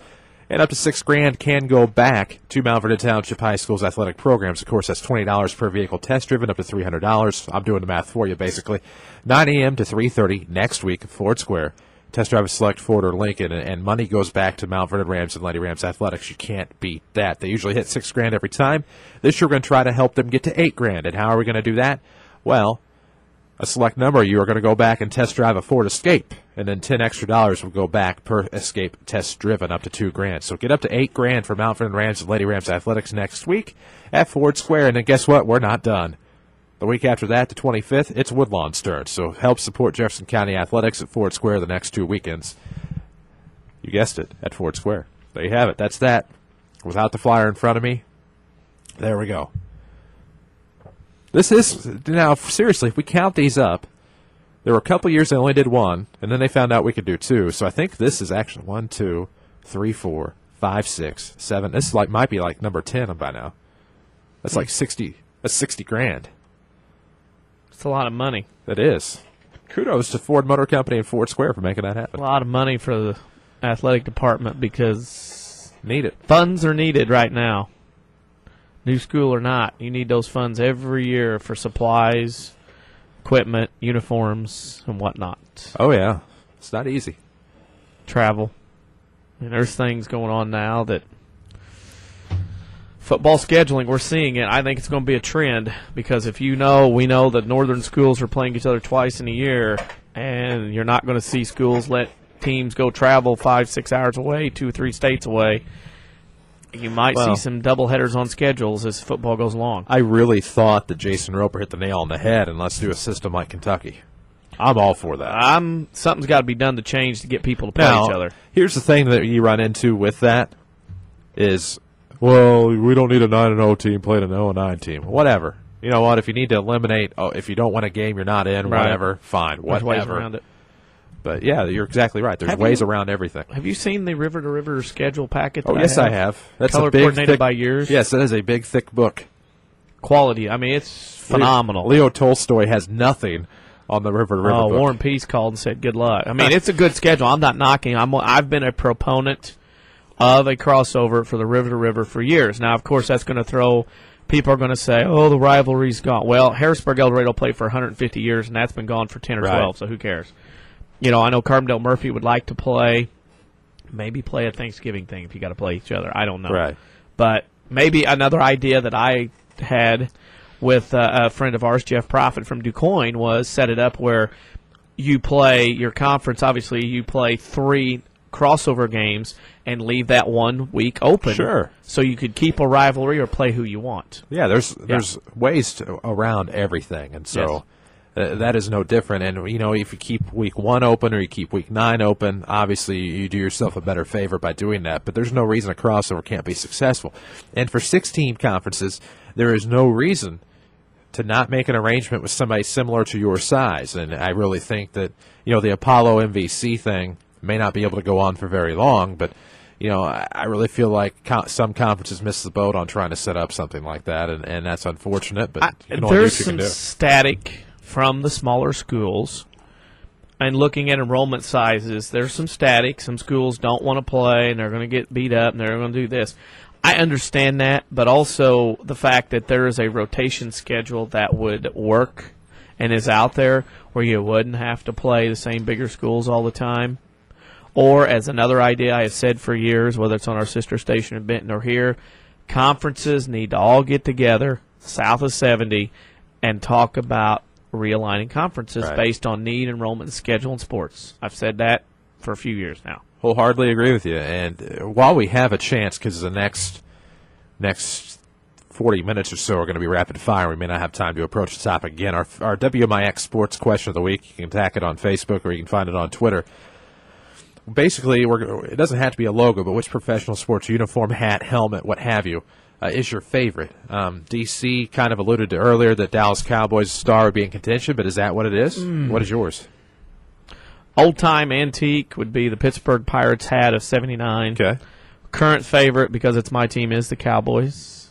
and up to $6,000 can go back to Mount Vernon Township High School's athletic programs. Of course, that's $20 per vehicle test driven, up to $300. I'm doing the math for you, basically. 9 a.m. to 3:30 next week at Ford Square. Test drive a select Ford or Lincoln, and money goes back to Mount Vernon Rams and Lady Rams Athletics. You can't beat that. They usually hit $6,000 every time. This year we're going to try to help them get to $8,000. And how are we going to do that? Well, a select number of you are going to go back and test drive a Ford Escape, and then $10 extra will go back per Escape test driven, up to $2,000. So get up to $8,000 for Mount Vernon Rams and Lady Rams Athletics next week at Ford Square. And then guess what? We're not done. The week after that, the 25th, it's Woodlawn's turn. So help support Jefferson County Athletics at Ford Square the next 2 weekends. You guessed it, at Ford Square. There you have it. That's that. Without the flyer in front of me, there we go. This is, now, seriously, if we count these up, there were a couple years they only did one, and then they found out we could do two. So I think this is actually 1, 2, 3, 4, 5, 6, 7. This is might be like number 10 by now. That's like 60. That's $60,000. It's a lot of money. It is. Kudos to Ford Motor Company and Ford Square for making that happen. A lot of money for the athletic department because need funds are needed right now. New school or not, you need those funds every year for supplies, equipment, uniforms, and whatnot. Oh, yeah. It's not easy. Travel. And there's things going on now that football scheduling, we're seeing it. I think it's going to be a trend because we know that northern schools are playing each other twice in a year, and you're not going to see schools let teams go travel 5-6 hours away, 2 or 3 states away. You might see some doubleheaders on schedules as football goes along. I really thought that Jason Roper hit the nail on the head, and let's do a system like Kentucky. I'm all for that. Something's got to be done to change to get people to play each other. Here's the thing that you run into with that is, well, we don't need a 9-0 team playing an 0-9 team. Whatever. You know what? If you need to eliminate, if you don't win a game, you're not in, whatever, fine, whatever. There's ways around it. But, yeah, you're exactly right. There's ways around everything. Have you seen the River to River schedule packet? Oh, yes, I have. That's color a big, coordinated thick, by years? Yes, that is a big, thick book. Quality. I mean, it's phenomenal. Leo Tolstoy has nothing on the river to river. Oh, book. Warren Peace called and said good luck. I mean, it's a good schedule. I'm not knocking. I've been a proponent of a crossover for the river to river for years. Now, of course, that's going to throw. People are going to say, "Oh, the rivalry's gone." Well, Harrisburg El Dorado played for 150 years, and that's been gone for 10 or 12. So who cares? You know, I know Carbondale Murphy would like to play, maybe play a Thanksgiving thing if you got to play each other. I don't know. Right. But maybe another idea that I had with a friend of ours, Jeff Profit from DuQuoin, was set it up where you play your conference. Obviously, you play 3 crossover games and leave that 1 week open. Sure. So you could keep a rivalry or play who you want. Yeah, there's ways around everything, and so that is no different. And you know, if you keep week 1 open or you keep week 9 open, obviously you do yourself a better favor by doing that. But there's no reason a crossover can't be successful. And for 16 conferences, there is no reason to not make an arrangement with somebody similar to your size. And I really think that, you know, the Apollo MVC thing may not be able to go on for very long, but, you know, I really feel like some conferences miss the boat on trying to set up something like that, and that's unfortunate, but you can only do what you can do. There's some static from the smaller schools, and looking at enrollment sizes, there's some static. Some schools don't want to play, and they're going to get beat up, and they're going to do this. I understand that, but also the fact that there is a rotation schedule that would work and is out there where you wouldn't have to play the same bigger schools all the time. Or, as another idea I have said for years, whether it's on our sister station in Benton or here, conferences need to all get together south of 70 and talk about realigning conferences based on need, enrollment, schedule, and sports. I've said that for a few years now. Wholeheartedly agree with you. And while we have a chance, because the next 40 minutes or so are going to be rapid fire, we may not have time to approach the topic again. Our WMIX Sports Question of the Week, you can tack it on Facebook or you can find it on Twitter. Basically, it doesn't have to be a logo, but which professional sports uniform, hat, helmet, what have you, is your favorite? DC kind of alluded to earlier that Dallas Cowboys star would be in contention, but is that what it is? What is yours? Old-time antique would be the Pittsburgh Pirates hat of 79. Okay. Current favorite, because it's my team, is the Cowboys.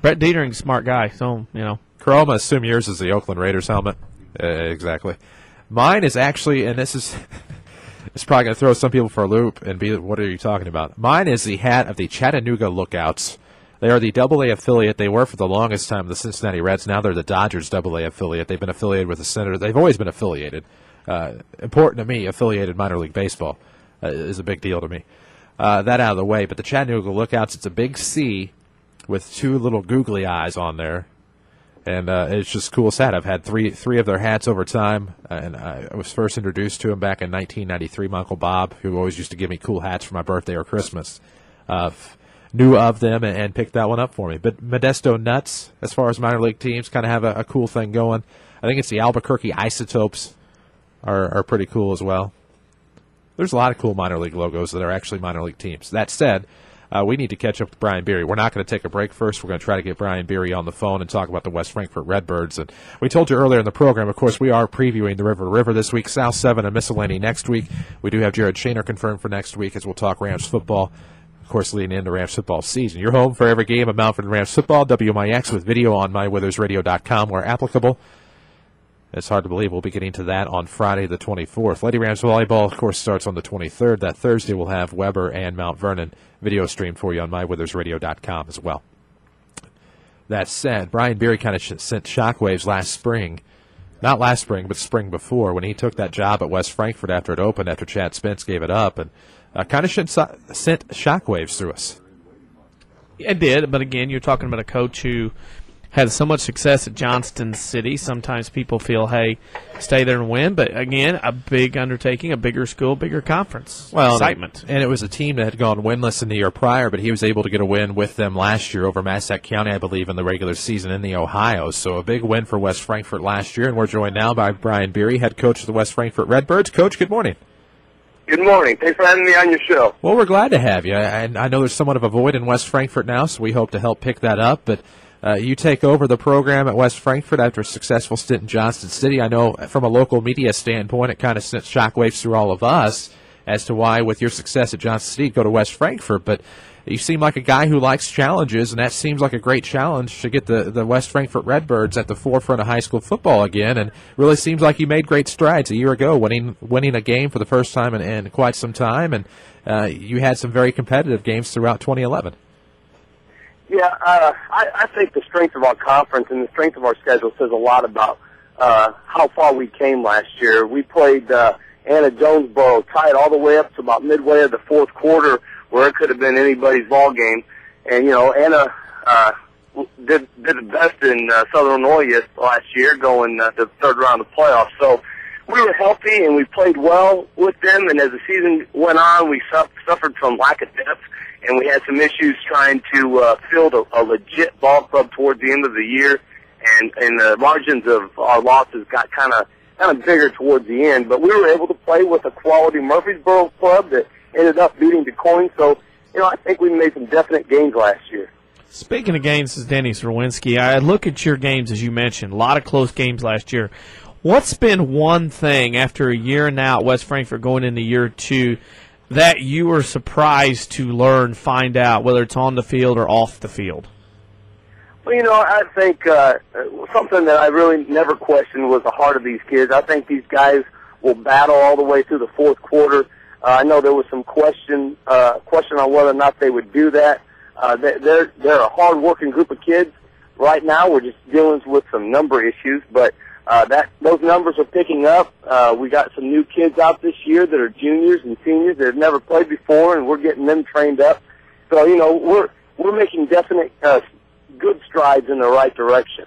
Brett Detering's a smart guy, so, you know. Carl, I assume yours is the Oakland Raiders helmet. Exactly. Mine is actually, and this is it's probably going to throw some people for a loop and be, what are you talking about? Mine is the hat of the Chattanooga Lookouts. They are the AA affiliate. They were for the longest time the Cincinnati Reds. Now they're the Dodgers AA affiliate. They've been affiliated with the Senators. They've always been affiliated. Important to me, affiliated minor league baseball is a big deal to me. That out of the way. But the Chattanooga Lookouts, it's a big C with 2 little googly eyes on there. And it's just cool set. I've had three of their hats over time, and I was first introduced to them back in 1993. My Uncle Bob, who always used to give me cool hats for my birthday or Christmas, knew of them and picked that one up for me. But Modesto Nuts, as far as minor league teams, kind of have a cool thing going. I think it's the Albuquerque Isotopes are pretty cool as well. There's a lot of cool minor league logos that are actually minor league teams. That said, we need to catch up with Brian Beery. We're not going to take a break first. We're going to try to get Brian Beery on the phone and talk about the West Frankfort Redbirds. And we told you earlier in the program, of course, we are previewing the River to River this week, South 7 and Miscellany next week. We do have Jared Shaner confirmed for next week as we'll talk Rams football, of course, leading into Rams football season. You're home for every game of Mount Vernon Rams football, WMIX, with video on mywithersradio.com where applicable. It's hard to believe we'll be getting to that on Friday the 24th. Lady Rams volleyball, of course, starts on the 23rd. That Thursday we'll have Weber and Mount Vernon video streamed for you on mywithersradio.com as well. That said, Brian Beery kind of sent shockwaves last spring. Not last spring, but spring before, when he took that job at West Frankfort after it opened, after Chad Spence gave it up, and kind of sent shockwaves through us. It did, but again, you're talking about a coach who had so much success at Johnston City. Sometimes people feel, hey, stay there and win. But, again, a big undertaking, a bigger school, bigger conference. Well, excitement. And it was a team that had gone winless in the year prior, but he was able to get a win with them last year over Massac County, I believe, in the regular season in the Ohio. So a big win for West Frankfort last year. And we're joined now by Brian Beery, head coach of the West Frankfort Redbirds. Coach, good morning. Good morning. Thanks for having me on your show. Well, we're glad to have you. And I know there's somewhat of a void in West Frankfort now, so we hope to help pick that up. But you take over the program at West Frankfort after a successful stint in Johnston City. I know from a local media standpoint, it kind of sent shockwaves through all of us as to why, with your success at Johnston City, go to West Frankfort. But you seem like a guy who likes challenges, and that seems like a great challenge to get the West Frankfort Redbirds at the forefront of high school football again. And really seems like you made great strides a year ago, winning a game for the first time in quite some time, and you had some very competitive games throughout 2011. Yeah, I think the strength of our conference and the strength of our schedule says a lot about how far we came last year. We played Anna-Jonesboro, tied all the way up to about midway of the fourth quarter, where it could have been anybody's ball game. And Anna did the best in Southern Illinois last year, going to the third round of the playoffs. So we were healthy and we played well with them. And as the season went on, we suffered from lack of depth, and we had some issues trying to field a legit ball club towards the end of the year. And the margins of our losses got kind of bigger towards the end. But we were able to play with a quality Murfreesboro club that ended up beating DeCoin. So, I think we made some definite gains last year. Speaking of games, this is Denny Serwinski. I look at your games, as you mentioned, a lot of close games last year. What's been one thing after a year now at West Frankfort going into year two that you were surprised to learn, find out, whether it's on the field or off the field? Well, I think something that I really never questioned was the heart of these kids. I think these guys will battle all the way through the fourth quarter. I know there was some question on whether or not they would do that. They're a hard-working group of kids. Right now, we're just dealing with some number issues, but those numbers are picking up. We got some new kids out this year that are juniors and seniors that have never played before, and we're getting them trained up. So, we're making definite good strides in the right direction.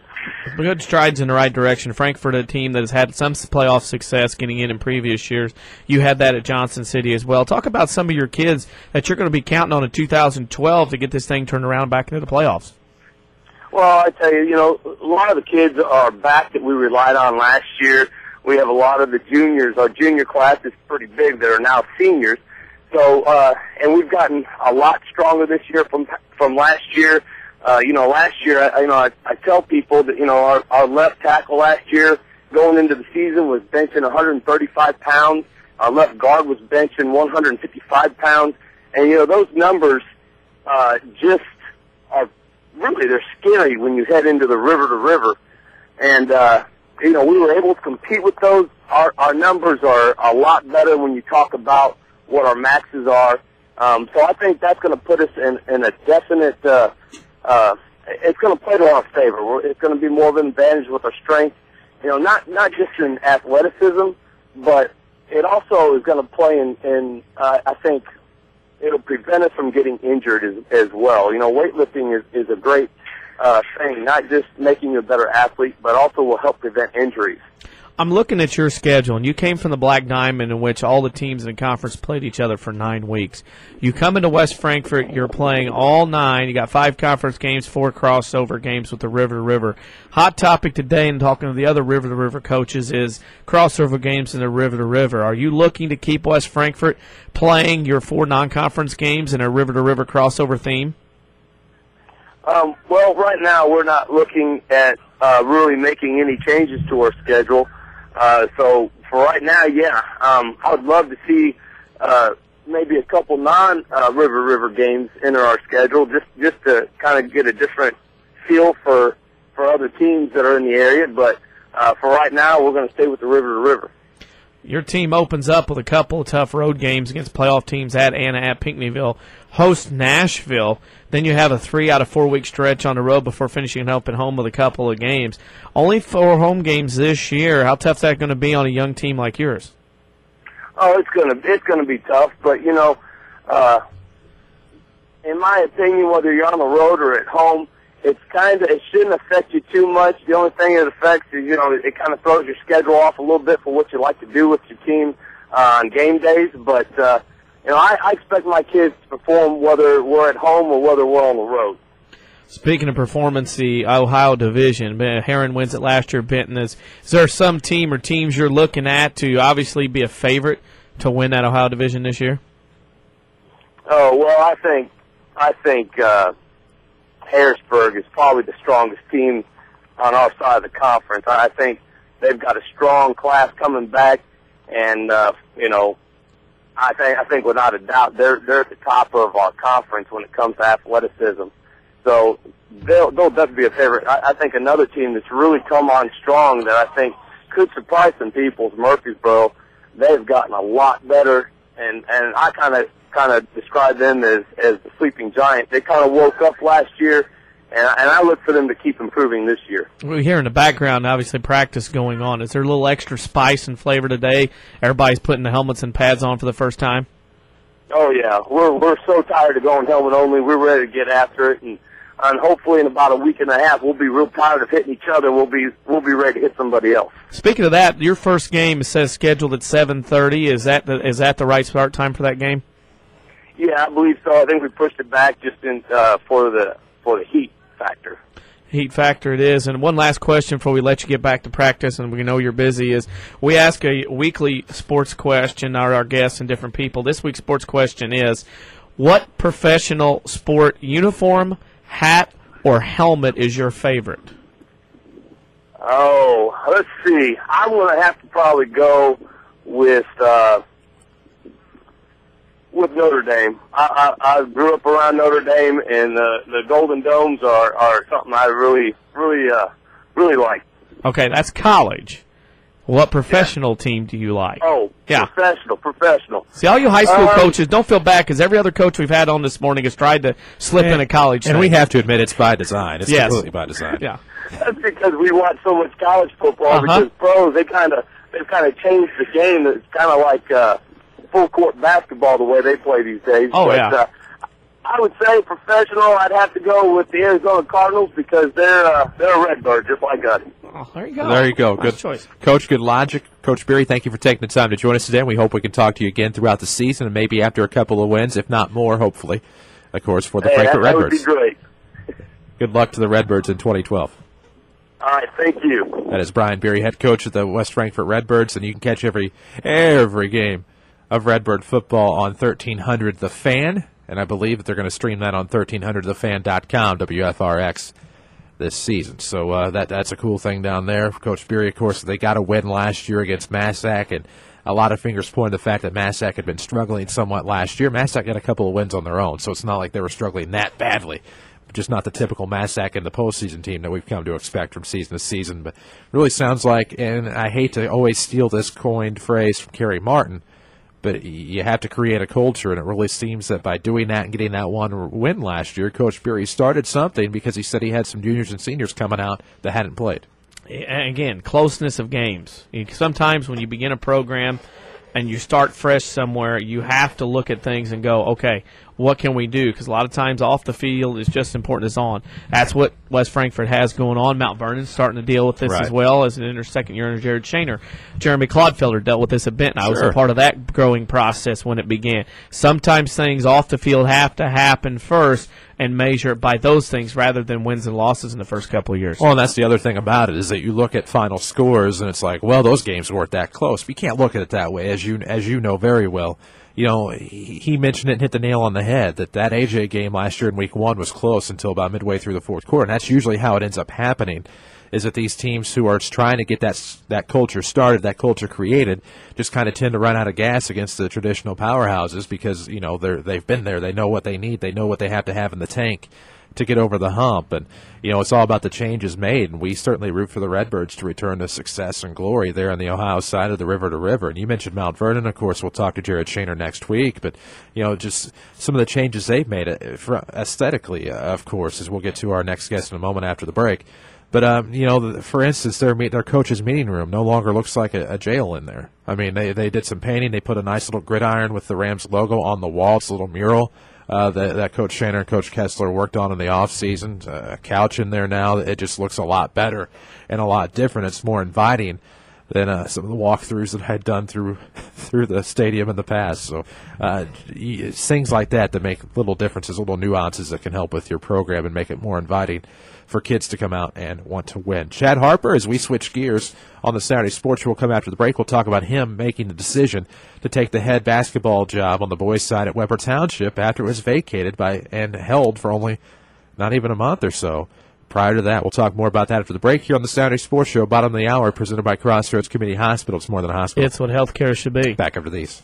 Good strides in the right direction. Frankfort, a team that has had some playoff success getting in previous years. You had that at Johnson City as well. Talk about some of your kids that you're going to be counting on in 2012 to get this thing turned around back into the playoffs. Well, I tell you, a lot of the kids are back that we relied on last year. We have a lot of the juniors. Our junior class is pretty big that are now seniors. So, and we've gotten a lot stronger this year from last year. Last year, I tell people that, our left tackle last year going into the season was benching 135 pounds. Our left guard was benching 155 pounds. And, those numbers just are really, they're scary when you head into the river to river. And, we were able to compete with those. Our numbers are a lot better when you talk about what our maxes are. So I think that's going to put us in a definite it's going to play to our favor. It's going to be more of an advantage with our strength, not just in athleticism, but it also is going to play in I think it'll prevent us from getting injured as well. Weightlifting is a great thing, not just making you a better athlete, but also will help prevent injuries. I'm looking at your schedule, and you came from the Black Diamond, in which all the teams in the conference played each other for 9 weeks. You come into West Frankfort, you're playing all 9. You got 5 conference games, 4 crossover games with the River to River. Hot topic today, and talking to the other River to River coaches, is crossover games in the River to River. Are you looking to keep West Frankfort playing your 4 non-conference games in a River to River crossover theme? Well, right now we're not looking at really making any changes to our schedule. So for right now, yeah, I would love to see maybe a couple non-River games enter our schedule, just to kind of get a different feel for other teams that are in the area. But for right now, we're going to stay with the River to River. Your team opens up with a couple of tough road games against playoff teams at Anna, at Pinckneyville, host Nashville. Then you have a 3 out of 4 week stretch on the road before finishing up at home with a couple of games. Only 4 home games this year. How tough is that going to be on a young team like yours? Oh, it's going to be tough, but in my opinion, whether you're on the road or at home, it shouldn't affect you too much. The only thing it affects is, it kind of throws your schedule off a little bit for what you like to do with your team on game days. But, I expect my kids to perform whether we're at home or whether we're on the road. Speaking of performance, the Ohio division, Herrin wins it last year. Benton is there some team or teams you're looking at to obviously be a favorite to win that Ohio division this year? Oh, well, I think Harrisburg is probably the strongest team on our side of the conference. I think they've got a strong class coming back, and I think without a doubt they're at the top of our conference when it comes to athleticism. So they'll definitely be a favorite. I think another team that's really come on strong that I think could surprise some people is Murfreesboro. They've gotten a lot better, and I kind of describe them as the sleeping giant. They kind of woke up last year, and I look for them to keep improving this year. We hear in the background, obviously, practice going on. Is there a little extra spice and flavor today? Everybody's putting the helmets and pads on for the first time? Oh, yeah. We're so tired of going helmet only. We're ready to get after it, and hopefully in about a week and a half, we'll be real tired of hitting each other. We'll be ready to hit somebody else. Speaking of that, your first game says scheduled at 7:30. Is that the right start time for that game? Yeah, I believe so. I think we pushed it back just for the heat factor. Heat factor it is. And one last question before we let you get back to practice, and we know you're busy, is we ask a weekly sports question, our guests and different people. This week's sports question is, what professional sport uniform, hat, or helmet is your favorite? Oh, let's see. I'm going to have to probably go with Notre Dame. I grew up around Notre Dame, and the Golden Domes are something I really like. Okay, that's college. What professional team do you like? Oh, yeah. Professional. See, all you high school coaches, don't feel bad, because every other coach we've had on this morning has tried to slip in a college And thing. we have to admit it's by design. It's Yes. completely by design. Yeah. That's because we watch so much college football, because pros, they've kind of changed the game. It's kind of like full court basketball the way they play these days. Oh, but, yeah. I would say professional. I'd have to go with the Arizona Cardinals because they're a Redbird, just like us. Oh, there you go. There you go. Nice Good choice. Coach, good logic. Coach Beery, thank you for taking the time to join us today. We hope we can talk to you again throughout the season and maybe after a couple of wins, if not more, hopefully, of course, for the Frankfort Redbirds. That would be great. Good luck to the Redbirds in 2012. All right, thank you. That is Brian Beery, head coach of the West Frankfort Redbirds, and you can catch every game of Redbird football on 1300 The Fan, and I believe that they're going to stream that on 1300thefan.com, WFRX, this season. So that's a cool thing down there. Coach Beery, of course, they got a win last year against Massac, and a lot of fingers point to the fact that Massac had been struggling somewhat last year. Massac got a couple of wins on their own, so it's not like they were struggling that badly. Just not the typical Massac in the postseason team that we've come to expect from season to season. But really sounds like, and I hate to always steal this coined phrase from Kerry Martin, but you have to create a culture, and it really seems that by doing that and getting that one win last year, Coach Beery started something because he said he had some juniors and seniors coming out that hadn't played. Again, closeness of games. Sometimes when you begin a program and you start fresh somewhere, you have to look at things and go, okay, what can we do? Because a lot of times off the field is just as important as on. That's what West Frankfort has going on. Mount Vernon's starting to deal with this as well as an second year under Jared Shaner. Jeremy Clodfelder dealt with this at Benton. I was a part of that growing process when it began. Sometimes things off the field have to happen first and measure it by those things rather than wins and losses in the first couple of years. Well, and that's the other thing about it is that you look at final scores and it's like, well, those games weren't that close. But you can't look at it that way, as you know very well. You know, he mentioned it and hit the nail on the head, that AJ game last year in week 1 was close until about midway through the fourth quarter. And that's usually how it ends up happening, is that these teams who are trying to get that culture started, that culture created, just kind of tend to run out of gas against the traditional powerhouses because, you know, they've been there. They know what they need. They know what they have to have in the tank to get over the hump. And, you know, it's all about the changes made, and we certainly root for the Redbirds to return to success and glory there on the Ohio side of the river to river. And you mentioned Mount Vernon. Of course, we'll talk to Jared Shaner next week, but, you know, just some of the changes they've made aesthetically, of course, as we'll get to our next guest in a moment after the break. But, you know, for instance, their coach's meeting room no longer looks like a jail in there. I mean, they did some painting. They put a nice little gridiron with the Rams logo on the wall. It's a little mural that Coach Shaner and Coach Kessler worked on in the offseason. A couch in there now. It just looks a lot better and a lot different. It's more inviting than some of the walkthroughs that I had done through the stadium in the past. So things like that make little differences, little nuances that can help with your program and make it more inviting for kids to come out and want to win. Chad Harper, as we switch gears on the Saturday Sports Show, will come after the break. We'll talk about him making the decision to take the head basketball job on the boys' side at Weber Township after it was vacated and held for only not even a month or so. Prior to that, we'll talk more about that after the break here on the Saturday Sports Show, bottom of the hour, presented by Crossroads Community Hospital. It's more than a hospital. It's what healthcare should be. Back after these.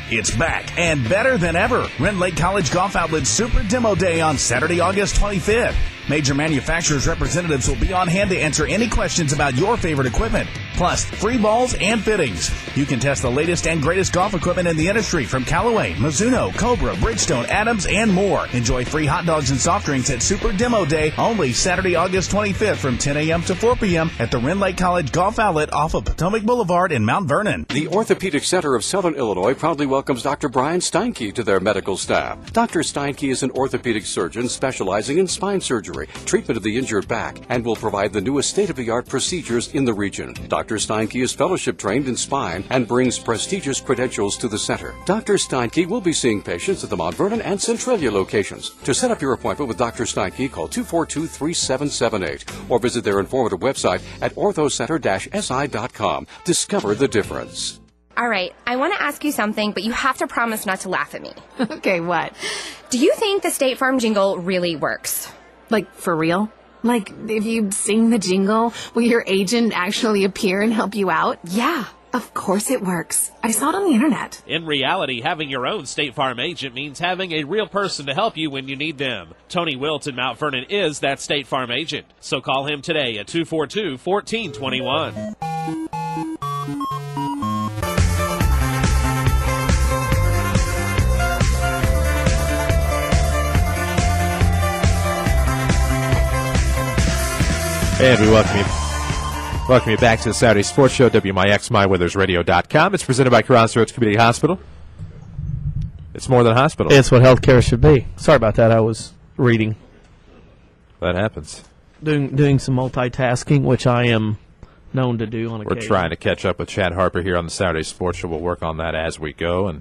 It's back and better than ever. Rend Lake College Golf Outlet's Super Demo Day on Saturday, August 25th. Major manufacturers' representatives will be on hand to answer any questions about your favorite equipment, plus free balls and fittings. You can test the latest and greatest golf equipment in the industry from Callaway, Mizuno, Cobra, Bridgestone, Adams, and more. Enjoy free hot dogs and soft drinks at Super Demo Day only Saturday, August 25th from 10 a.m. to 4 p.m. at the Rend Lake College Golf Outlet off of Potomac Boulevard in Mount Vernon. The Orthopedic Center of Southern Illinois proudly welcomes Dr. Brian Steinke to their medical staff. Dr. Steinke is an orthopedic surgeon specializing in spine surgery, treatment of the injured back, and will provide the newest state-of-the-art procedures in the region. Dr. Steinke is fellowship trained in spine and brings prestigious credentials to the center. Dr. Steinke will be seeing patients at the Mount Vernon and Centralia locations. To set up your appointment with Dr. Steinke, call 242-3778 or visit their informative website at orthocenter-si.com. Discover the difference. All right, I want to ask you something, but you have to promise not to laugh at me. Okay, what? Do you think the State Farm jingle really works? Like, for real? Like, if you sing the jingle, will your agent actually appear and help you out? Yeah, of course it works. I saw it on the internet. In reality, having your own State Farm agent means having a real person to help you when you need them. Tony Wilt in Mount Vernon is that State Farm agent. So call him today at 242-1421. And we welcome you back to the Saturday Sports Show, WMIX, MyWeathersRadio.com. It's presented by Crossroads Community Hospital. It's more than a hospital. It's what healthcare should be. Sorry about that. I was reading. That happens. Doing some multitasking, which I am known to do on occasion. We're trying to catch up with Chad Harper here on the Saturday Sports Show. We'll work on that as we go. And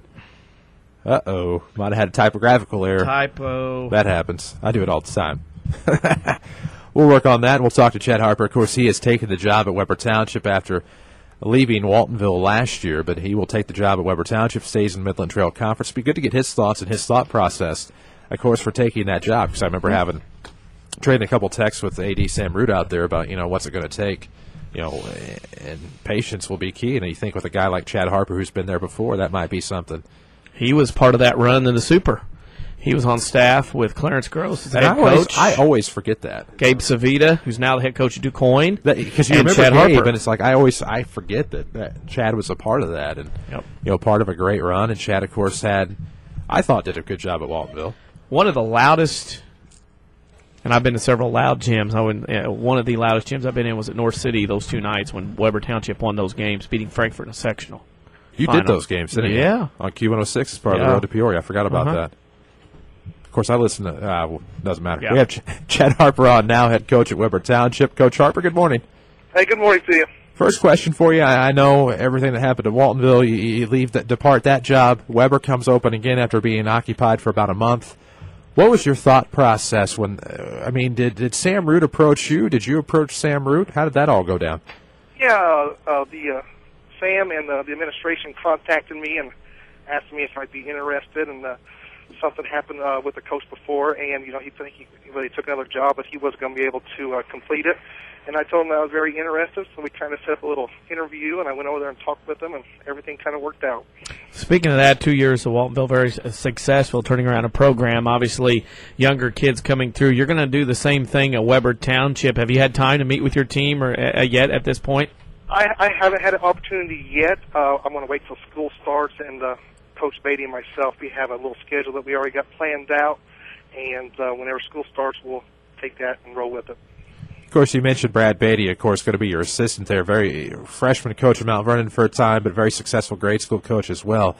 might have had a typographical error. Typo. That happens. I do it all the time. We'll work on that, and we'll talk to Chad Harper. Of course, he has taken the job at Weber Township after leaving Waltonville last year, but he will take the job at Weber Township, stays in Midland Trail Conference. It'd be good to get his thoughts and his thought process, of course, for taking that job, because I remember trading a couple texts with AD Sam Root out there about, what's it going to take, and patience will be key. And you think with a guy like Chad Harper who's been there before, that might be something. He was part of that run in the Super. He was on staff with Clarence Gross as head coach. I always forget that. Gabe Savita, who's now the head coach at DuQuoin. Because you remember Chad Gabe, Harper. and it's like I forget that Chad was a part of that, and part of a great run. And Chad, of course, did a good job at Waltonville. One of the loudest, and I've been to several loud gyms. One of the loudest gyms I've been in was at North City those two nights when Weber Township won those games, beating Frankfort in a sectional. You did those games, didn't you? Yeah. On Q106 as part of the road to Peoria. I forgot about that. Of course, I listen to doesn't matter. Yeah. We have Chad Harper on now, head coach at Weber Township. Coach Harper, good morning. Hey, good morning to you. First question for you. I know everything that happened at Waltonville. You depart that job. Weber comes open again after being occupied for about a month. What was your thought process when? Did Sam Root approach you? Did you approach Sam Root? How did that all go down? Yeah, Sam and the administration contacted me and asked me if I'd be interested, and something happened with the coach before, and he really took another job, but he wasn't going to be able to complete it. And I told him I was very interested, so we kind of set up a little interview, and I went over there and talked with him, and everything kind of worked out. Speaking of that, 2 years of Waltonville, very successful, turning around a program. Obviously, younger kids coming through. You're going to do the same thing at Weber Township. Have you had time to meet with your team or yet at this point? I haven't had an opportunity yet. I'm going to wait till school starts, and Coach Beatty and myself, we have a little schedule that we already got planned out, and whenever school starts, we'll take that and roll with it. Of course, you mentioned Brad Beatty, of course, going to be your assistant there. Very freshman coach at Mount Vernon for a time, but very successful grade school coach as well.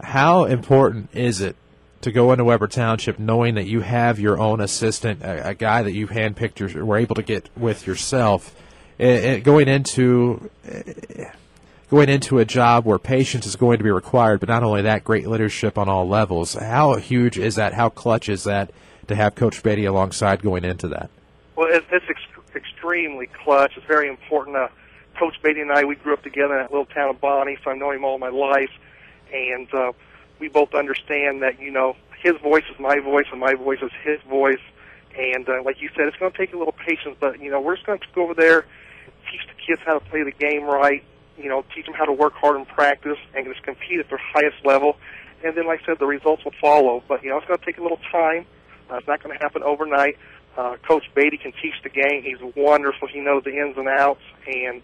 How important is it to go into Weber Township knowing that you have your own assistant, a guy that you've handpicked or were able to get with yourself, going into a job where patience is going to be required, but not only that, great leadership on all levels? How huge is that? How clutch is that to have Coach Beatty alongside going into that? Well, it's extremely clutch. It's very important. Coach Beatty and I, we grew up together in that little town of Bonnie, so I've known him all my life, and we both understand that, his voice is my voice and my voice is his voice, and like you said, it's going to take a little patience, but, we're just going to go over there, teach the kids how to play the game right, teach them how to work hard in practice and just compete at their highest level. And then, like I said, the results will follow. But, it's going to take a little time. It's not going to happen overnight. Coach Beatty can teach the game. He's wonderful. He knows the ins and outs. And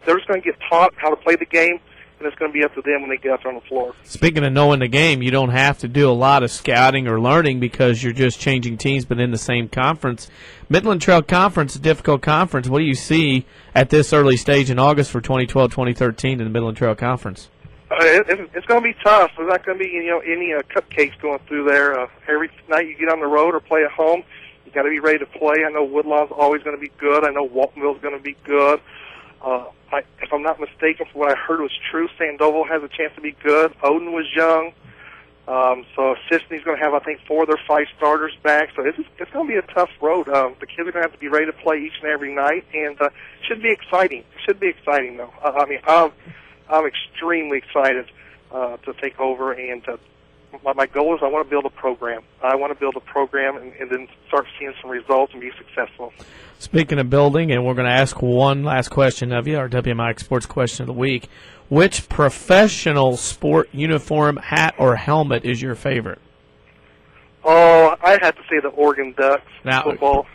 they're just going to get taught how to play the game, and it's going to be up to them when they get out there on the floor. Speaking of knowing the game, you don't have to do a lot of scouting or learning because you're just changing teams but in the same conference. Midland Trail Conference, a difficult conference. What do you see at this early stage in August for 2012-2013 in the Midland Trail Conference? It's going to be tough. There's not going to be any cupcakes going through there. Every night you get on the road or play at home, you got to be ready to play. I know Woodlawn's always going to be good. I know Waltonville's going to be good. If I'm not mistaken, from what I heard was true, Sandoval has a chance to be good. Odin was young. So Sisney's going to have, I think, 4 of their 5 starters back. So it's going to be a tough road. The kids are going to have to be ready to play each and every night, and it should be exciting. It should be exciting, though. I'm extremely excited to take over, and my goal is I want to build a program. I want to build a program and then start seeing some results and be successful. Speaking of building, and we're going to ask one last question of you, our WMIX Sports Question of the Week. Which professional sport uniform, hat, or helmet is your favorite? Oh, I have to say the Oregon Ducks football.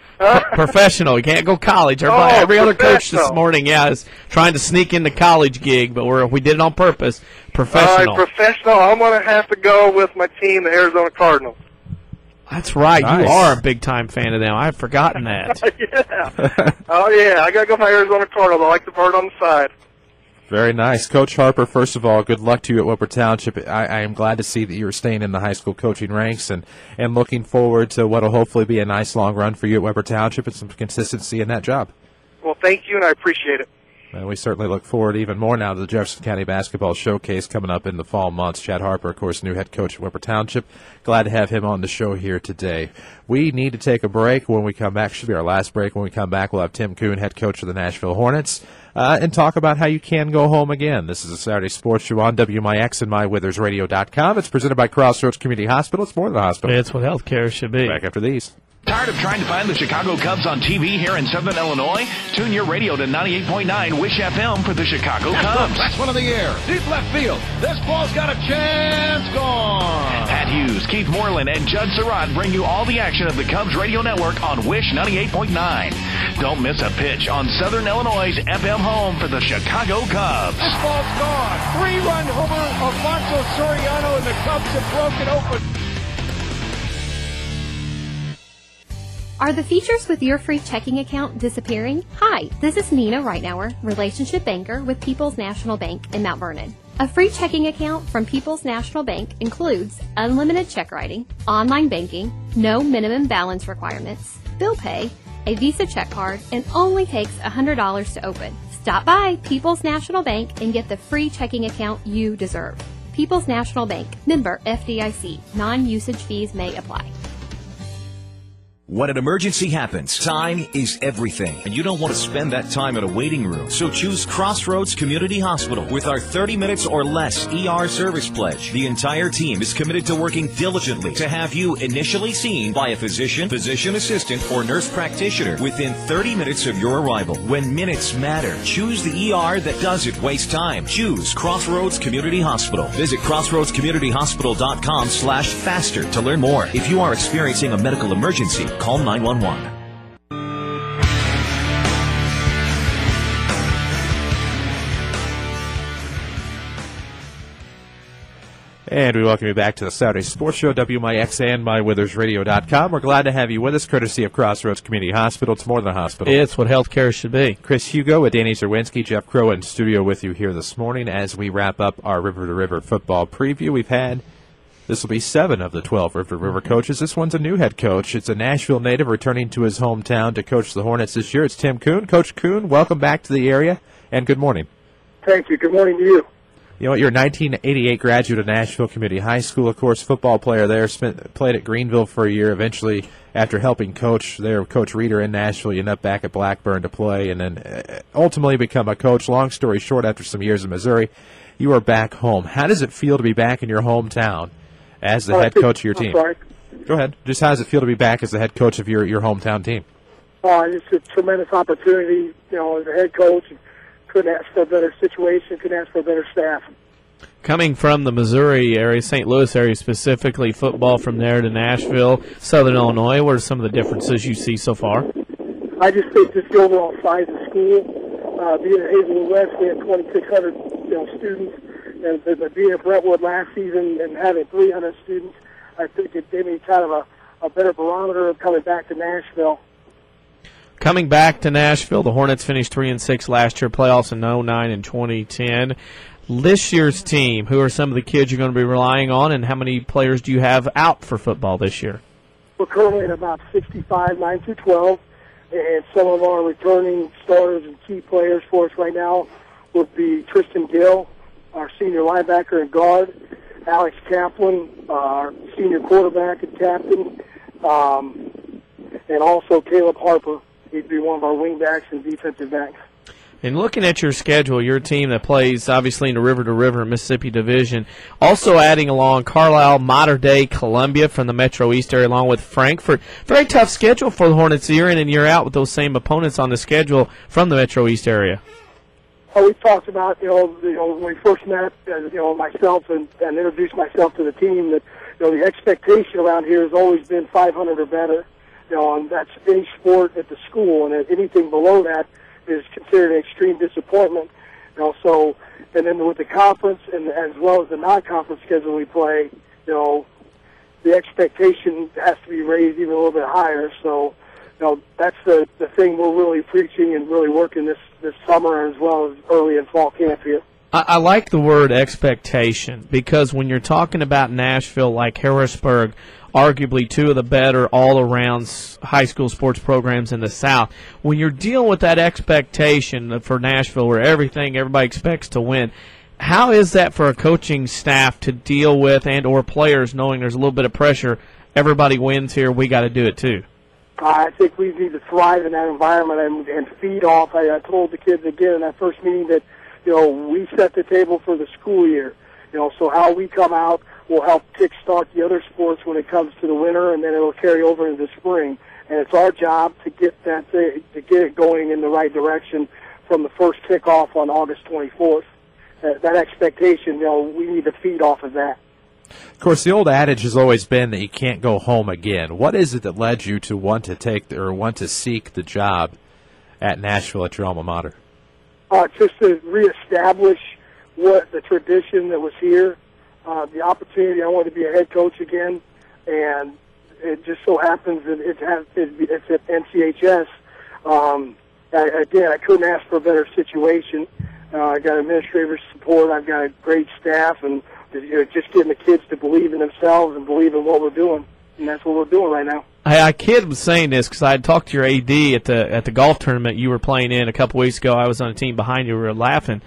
Professional. You can't go college. Every other coach this morning, is trying to sneak in the college gig, but we did it on purpose. Professional. Professional. I'm going to have to go with my team, the Arizona Cardinals. That's right. Nice. You are a big-time fan of them. I've forgotten that. Yeah. Oh, yeah. I got to go with my Arizona Cardinals. I like the bird on the side. Very nice. Coach Harper, first of all, good luck to you at Whipper Township. I am glad to see that you're staying in the high school coaching ranks and looking forward to what will hopefully be a nice long run for you at Whipper Township and some consistency in that job. Well, thank you, and I appreciate it. And we certainly look forward even more now to the Jefferson County Basketball Showcase coming up in the fall months. Chad Harper, of course, new head coach at Whipper Township. Glad to have him on the show here today. We need to take a break. When we come back, should be our last break. When we come back, we'll have Tim Kuhn, head coach of the Nashville Hornets, and talk about how you can go home again. This is a Saturday Sports Show on WMIX and MyWithersRadio.com. It's presented by Crossroads Community Hospital. It's more than a hospital. It's what healthcare should be. Back after these. Tired of trying to find the Chicago Cubs on TV here in Southern Illinois? Tune your radio to 98.9 Wish FM for the Chicago Cubs. Last one of the year. Deep left field. This ball's got a chance. Gone. Pat Hughes, Keith Moreland, and Judd Surratt bring you all the action of the Cubs radio network on Wish 98.9. Don't miss a pitch on Southern Illinois' FM home for the Chicago Cubs. This ball's gone. 3-run homer. Alfonso Soriano, and the Cubs have broken open. Are the features with your free checking account disappearing? Hi, this is Nina Reitnauer, relationship banker with People's National Bank in Mount Vernon. A free checking account from People's National Bank includes unlimited check writing, online banking, no minimum balance requirements, bill pay, a Visa check card, and only takes $100 to open. Stop by People's National Bank and get the free checking account you deserve. People's National Bank, member FDIC. Non-usage fees may apply. When an emergency happens, time is everything, and you don't want to spend that time in a waiting room. So choose Crossroads Community Hospital with our 30 minutes or less ER service pledge. The entire team is committed to working diligently to have you initially seen by a physician, physician assistant, or nurse practitioner within 30 minutes of your arrival. When minutes matter, choose the ER that doesn't waste time. Choose Crossroads Community Hospital. Visit crossroadscommunityhospital.com/faster to learn more. If you are experiencing a medical emergency, call 911. And we welcome you back to the Saturday Sports Show, WMIX and MyWithersRadio.com. We're glad to have you with us, courtesy of Crossroads Community Hospital. It's more than a hospital. It's what healthcare should be. Chris Hugo with Danny Zerwinski, Jeff Crow in studio with you here this morning as we wrap up our River to River football preview. We've had, this will be 7 of the 12 River to River coaches. This one's a new head coach. It's a Nashville native returning to his hometown to coach the Hornets this year. It's Tim Kuhn. Coach Kuhn, welcome back to the area, and good morning. Thank you. Good morning to you. You know, you're a 1988 graduate of Nashville Community High School, of course, football player there, played at Greenville for a year. Eventually, after helping coach there, Coach Reeder in Nashville, you end up back at Blackburn to play, and then ultimately become a coach. Long story short, after some years in Missouri, you are back home. How does it feel to be back in your hometown as the head coach of your team? Sorry. Go ahead. Just how does it feel to be back as the head coach of your hometown team? It's a tremendous opportunity, as a head coach, and couldn't ask for a better situation, couldn't ask for a better staff. Coming from the Missouri area, St. Louis area specifically, football from there to Nashville, Southern Illinois, what are some of the differences you see so far? I just think just the overall size of school. Being at Hazelwood West, we had 2,600 students, and being at Brentwood last season and having 300 students, I think it gave me kind of a better barometer of coming back to Nashville. Coming back to Nashville, the Hornets finished 3-6 last year, playoffs in 2009 and 2010. This year's team, who are some of the kids you're going to be relying on, and how many players do you have out for football this year? We're currently at about 65, 9 through 12, and some of our returning starters and key players for us right now would be Tristan Gill, our senior linebacker and guard, Alex Kaplan, our senior quarterback and captain, and also Caleb Harper. He'd be one of our wingbacks and defensive backs. And looking at your schedule, your team that plays obviously in the river-to-river Mississippi Division, also adding along Carlisle, Mater Dei, Columbia from the Metro East area, along with Frankfort. Very tough schedule for the Hornets year in and year out with those same opponents on the schedule from the Metro East area. Well, we talked about, when we first met, myself and introduced myself to the team, that, the expectation around here has always been 500 or better, and that's any sport at the school, and anything below that is considered an extreme disappointment. So, and then with the conference and as well as the non-conference schedule we play, the expectation has to be raised even a little bit higher. So, that's the thing we're really preaching and really working this summer as well as early in fall camp here. I like the word expectation because when you're talking about Nashville, like Harrisburg, arguably two of the better all-around high school sports programs in the South, when you're dealing with that expectation for Nashville where everybody expects to win, how is that for a coaching staff to deal with and or players knowing there's a little bit of pressure, everybody wins here, we got to do it too? I think we need to thrive in that environment and feed off. I told the kids again in that first meeting that, we set the table for the school year. So how we come out will help kickstart the other sports when it comes to the winter, and then it'll carry over into the spring. And it's our job to get it going in the right direction from the first kickoff on August 24th. That expectation, we need to feed off of that. Of course, the old adage has always been that you can't go home again. What is it that led you to want to seek the job at Nashville at your alma mater? Just to reestablish what the tradition that was here, the opportunity. I wanted to be a head coach again, and it just so happens that it's at NCHS. I couldn't ask for a better situation. I got administrative support. I've got a great staff, and just getting the kids to believe in themselves and believe in what we're doing, and that's what we're doing right now. A kid was saying this because I had talked to your AD at the golf tournament you were playing in a couple weeks ago. I was on a team behind you. We were laughing.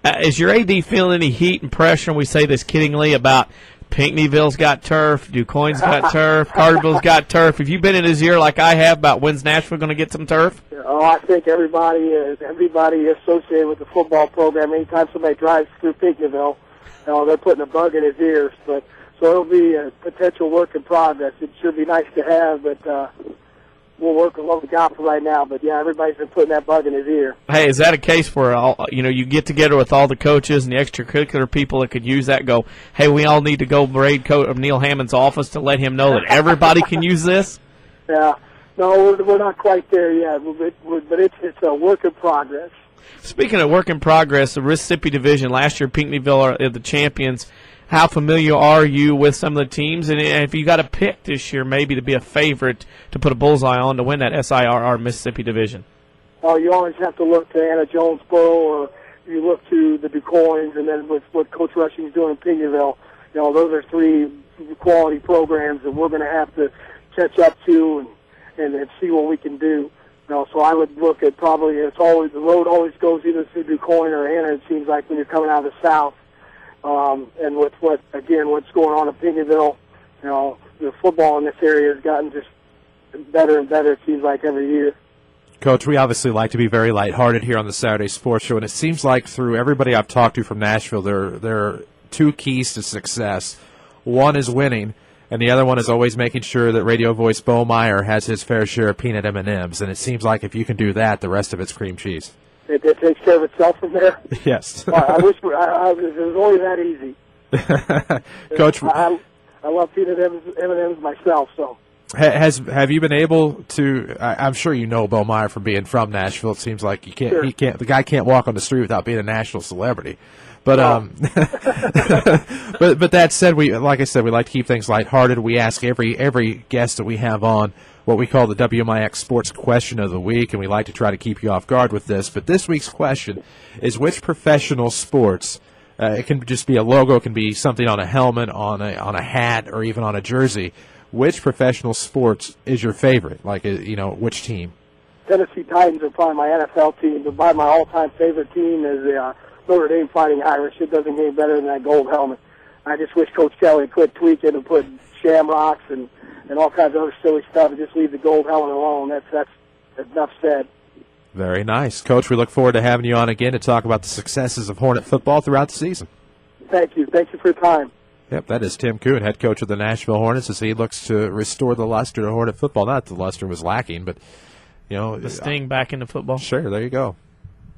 Is your AD feeling any heat and pressure? And we say this kiddingly about Pinckneyville's got turf, DuQuoin's got turf, Carterville's got turf. Have you been in his ear like I have about when's Nashville going to get some turf? Oh, I think everybody associated with the football program, anytime somebody drives through Pinckneyville, they're putting a bug in his ears. But so it'll be a potential work in progress. It should be nice to have, but we'll work with what we got for right now. But, yeah, everybody's been putting that bug in his ear. Hey, is that a case where, you get together with all the coaches and the extracurricular people that could use that and go, hey, we all need to go raid Neil Hammond's office to let him know that everybody can use this? Yeah. No, we're not quite there yet, but it's a work in progress. Speaking of work in progress, the Mississippi Division, last year Pinckneyville are the champions. How familiar are you with some of the teams? And if you got a pick this year maybe to be a favorite to put a bullseye on to win that SIRR Mississippi Division? Oh, you always have to look to Anna-Jonesboro, or you look to the DuQuoins, and then with what Coach Rushing's doing in Pinckneyville. Those are three quality programs that we're going to have to catch up to and see what we can do. So I would look at probably the road always goes either through DuQuoin or Anna. It seems like when you're coming out of the South, and with what's going on in Pinckneyville, the football in this area has gotten just better and better. It seems like every year. Coach, we obviously like to be very lighthearted here on the Saturday Sports Show, and it seems like through everybody I've talked to from Nashville, there are two keys to success. One is winning, and the other one is always making sure that radio voice Bo Meyer has his fair share of peanut M&Ms. And it seems like if you can do that, the rest of it's cream cheese. it takes care of itself from there. Yes. I wish it was only that easy. Coach, I love peanut M&Ms myself, so. Have you been able to? I'm sure you know Bo Meyer from being from Nashville. It seems like you can't. Sure. He can't. The guy can't walk on the street without being a national celebrity. But but that said, like I said, we like to keep things lighthearted. We ask every guest that we have on what we call the WMIX Sports Question of the Week, and we like to try to keep you off guard with this. But this week's question is: which professional sports? It can just be a logo, it can be something on a helmet, on a hat, or even on a jersey. Which professional sports is your favorite? Like, which team? Tennessee Titans are probably my NFL team, but my all-time favorite team is the Notre Dame Fighting Irish. It doesn't get any better than that gold helmet. I just wish Coach Kelly quit tweaking and put shamrocks and all kinds of other silly stuff and just leave the gold helmet alone. That's enough said. Very nice. Coach, we look forward to having you on again to talk about the successes of Hornet football throughout the season. Thank you. Thank you for your time. Yep, that is Tim Kuhn, head coach of the Nashville Hornets, as he looks to restore the luster to Hornet football. Not that the luster was lacking, but, the sting back into football. Sure, there you go.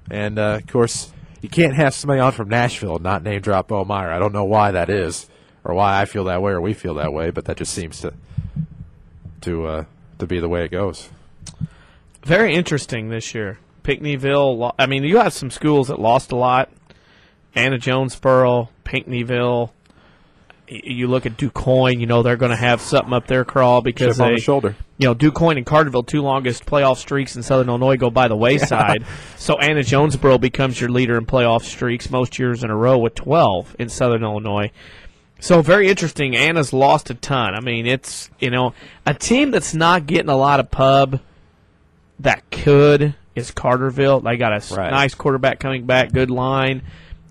And, of course, you can't have somebody on from Nashville and not name drop Bo Meyer. I don't know why that is, or why I feel that way, or we feel that way, but that just seems to be the way it goes. Very interesting this year. Pinckneyville, you have some schools that lost a lot. Anna-Jonesboro, Pinckneyville. You look at DuQuoin, they're going to have something up their crawl because on the shoulder. DuQuoin and Carterville, two longest playoff streaks in Southern Illinois, go by the wayside. Yeah. So Anna-Jonesboro becomes your leader in playoff streaks most years in a row with 12 in Southern Illinois. So very interesting. Anna's lost a ton. It's, a team that's not getting a lot of pub that could is Carterville. They got a nice quarterback coming back, good line.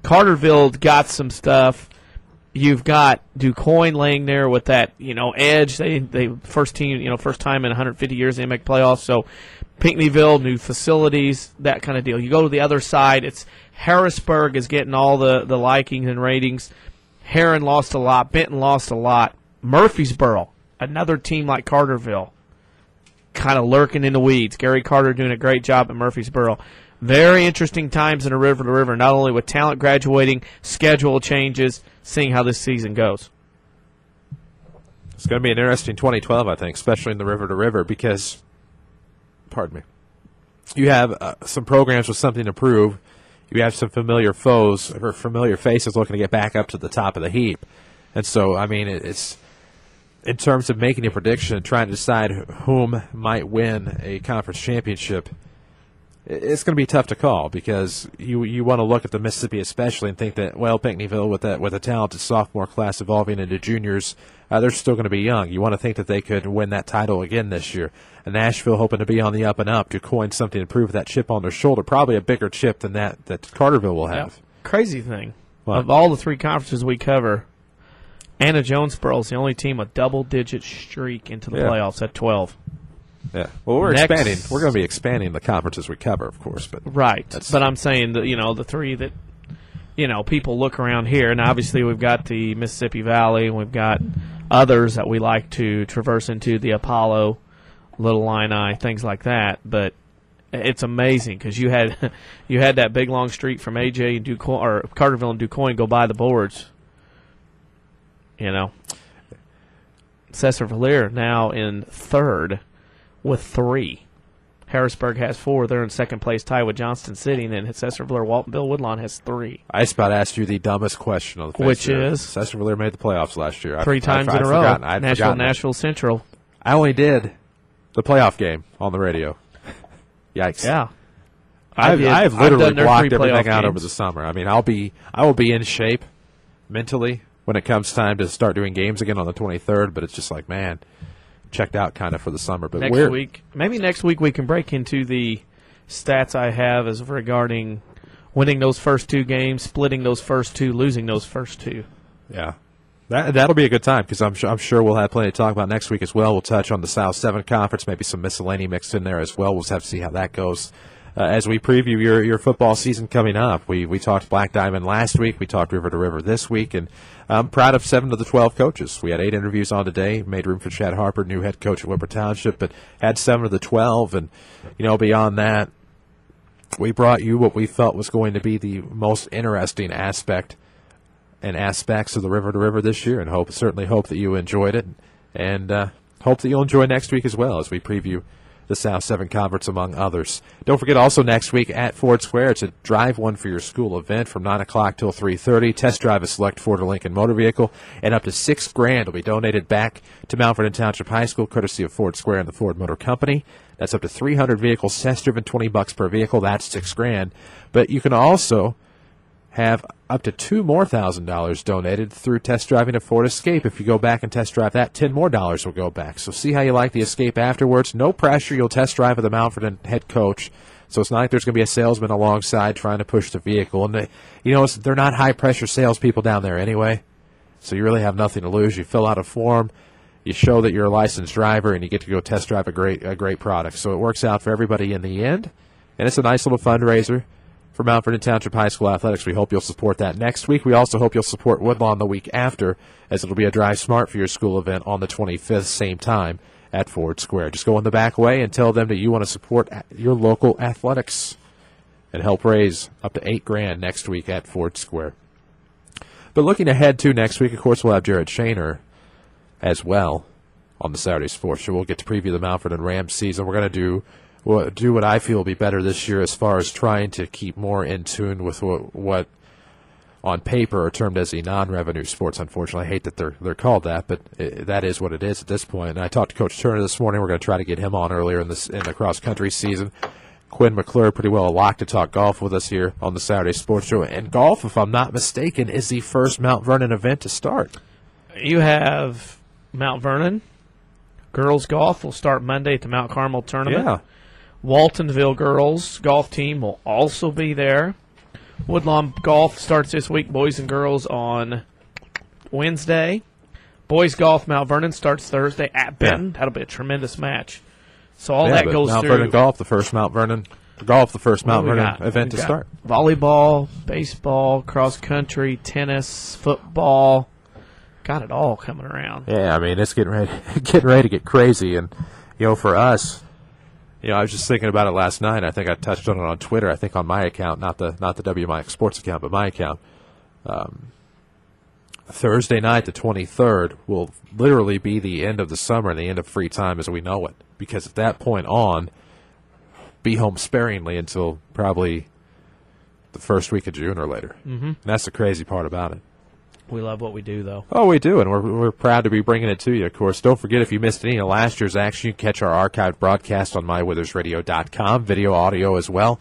Carterville got some stuff. You've got DuQuoin laying there with that, edge. They first team, first time in 150 years they make playoffs. So Pinckneyville, new facilities, that kind of deal. You go to the other side, it's Harrisburg is getting all the likings and ratings. Herrin lost a lot. Benton lost a lot. Murfreesboro, another team like Carterville, kind of lurking in the weeds. Gary Carter doing a great job at Murfreesboro. Very interesting times in a river to river, not only with talent graduating, schedule changes, seeing how this season goes. It's going to be an interesting 2012, I think, especially in the river to river because, you have some programs with something to prove. You have some familiar foes or familiar faces looking to get back up to the top of the heap. And so, it's in terms of making a prediction and trying to decide whom might win a conference championship, it's going to be tough to call because you want to look at the Mississippi especially and think that, Pinckneyville with a talented sophomore class evolving into juniors, they're still going to be young. You want to think that they could win that title again this year. And Nashville hoping to be on the up and up to coin something to prove that chip on their shoulder, probably a bigger chip than that Carterville will have. Yep. Crazy thing. What? Of all the three conferences we cover, Anna-Jonesboro is the only team with double-digit streak into the playoffs at 12. Yeah. Well, we're expanding. We're going to be expanding the conferences we cover, of course. But But I'm saying that, the three that, people look around here, and obviously we've got the Mississippi Valley, and we've got others that we like to traverse into, the Apollo, Little Illini, things like that. But it's amazing because you had that big long streak from AJ and DuQuoin, or Carterville and DuQuoin go by the boards. Cesar-Valliere now in third with 3. Harrisburg has 4. They're in second place, tied with Johnston City, and then Cesar-Valliere, Waltonville, Woodlawn has 3. I just about asked you the dumbest question on the face. Which is? Cesar-Valliere made the playoffs last year. 3 times in a row. Nashville Central. I only did the playoff game on the radio. Yikes. Yeah. I've literally blocked everything out games over the summer. I will be in shape mentally when it comes time to start doing games again on the 23rd, but it's just like, man, checked out kind of for the summer. But maybe next week we can break into the stats I have as regarding winning those first 2 games, splitting those first 2, losing those first 2. Yeah. That'll be a good time because I'm sure we'll have plenty to talk about next week as well. We'll touch on the South 7 Conference, maybe some miscellany mixed in there as well. We'll have to see how that goes. As we preview your football season coming up, we talked Black Diamond last week. We talked River to River this week, and I'm proud of 7 of the 12 coaches. We had 8 interviews on today, made room for Chad Harper, new head coach at Whipper Township, but had 7 of the 12, and beyond that, we brought you what we felt was going to be the most interesting aspects of the River to River this year, and certainly hope that you enjoyed it, and hope that you'll enjoy next week as well as we preview the South 7 Conference, among others. Don't forget also next week at Ford Square, it's a drive one for your school event from 9 o'clock till 3:30. Test drive a select Ford or Lincoln motor vehicle, and up to $6,000 will be donated back to Mount Vernon Township High School, courtesy of Ford Square and the Ford Motor Company. That's up to 300 vehicles test driven, $20 per vehicle. That's $6,000. But you can also have up to $2,000 more donated through test driving a Ford Escape. If you go back and test drive that, $10 more will go back. So see how you like the Escape afterwards. No pressure. You'll test drive with the Mount Vernon head coach. So it's not like there's going to be a salesman alongside trying to push the vehicle. And they're not high-pressure salespeople down there anyway. So you really have nothing to lose. You fill out a form. You show that you're a licensed driver, and you get to go test drive a great product. So it works out for everybody in the end. And it's a nice little fundraiser for Mount Vernon Township High School Athletics. We hope you'll support that next week. We also hope you'll support Woodlawn the week after, as it'll be a Drive Smart for your school event on the 25th, same time at Ford Square. Just go in the back way and tell them that you want to support your local athletics and help raise up to $8,000 next week at Ford Square. But looking ahead to next week, of course, we'll have Jared Shaner as well on the Saturday Sports Show. We'll get to preview the Mount Vernon Rams season. We're going to do what I feel will be better this year as far as trying to keep more in tune with what on paper are termed as the non-revenue sports. Unfortunately, I hate that they're called that, but that is what it is at this point. And I talked to Coach Turner this morning. We're going to try to get him on earlier in the cross-country season. Quinn McClure, pretty well a lock to talk golf with us here on the Saturday Sports Show. And golf, if I'm not mistaken, is the first Mount Vernon event to start. You have Mount Vernon. Girls golf will start Monday at the Mount Carmel tournament. Yeah. Waltonville girls golf team will also be there. Woodlawn golf starts this week, boys and girls, on Wednesday. Boys golf, Mount Vernon starts Thursday at Benton. That'll be a tremendous match. So all that goes Mount through. Vernon golf, the first Mount Vernon event to start. Volleyball, baseball, cross country, tennis, football. Got it all coming around. Yeah, I mean, it's getting ready to get crazy. And, for us, I was just thinking about it last night. I think I touched on it on Twitter. I think on my account, not the WMIX Sports account, but my account. Thursday night, the 23rd, will literally be the end of the summer and the end of free time as we know it. Because at that point on, be home sparingly until probably the first week of June or later. Mm-hmm. And that's the crazy part about it. We love what we do, though. Oh, we do, and we're proud to be bringing it to you, of course. Don't forget, if you missed any of last year's action, you can catch our archived broadcast on mywithersradio.com, video, audio as well.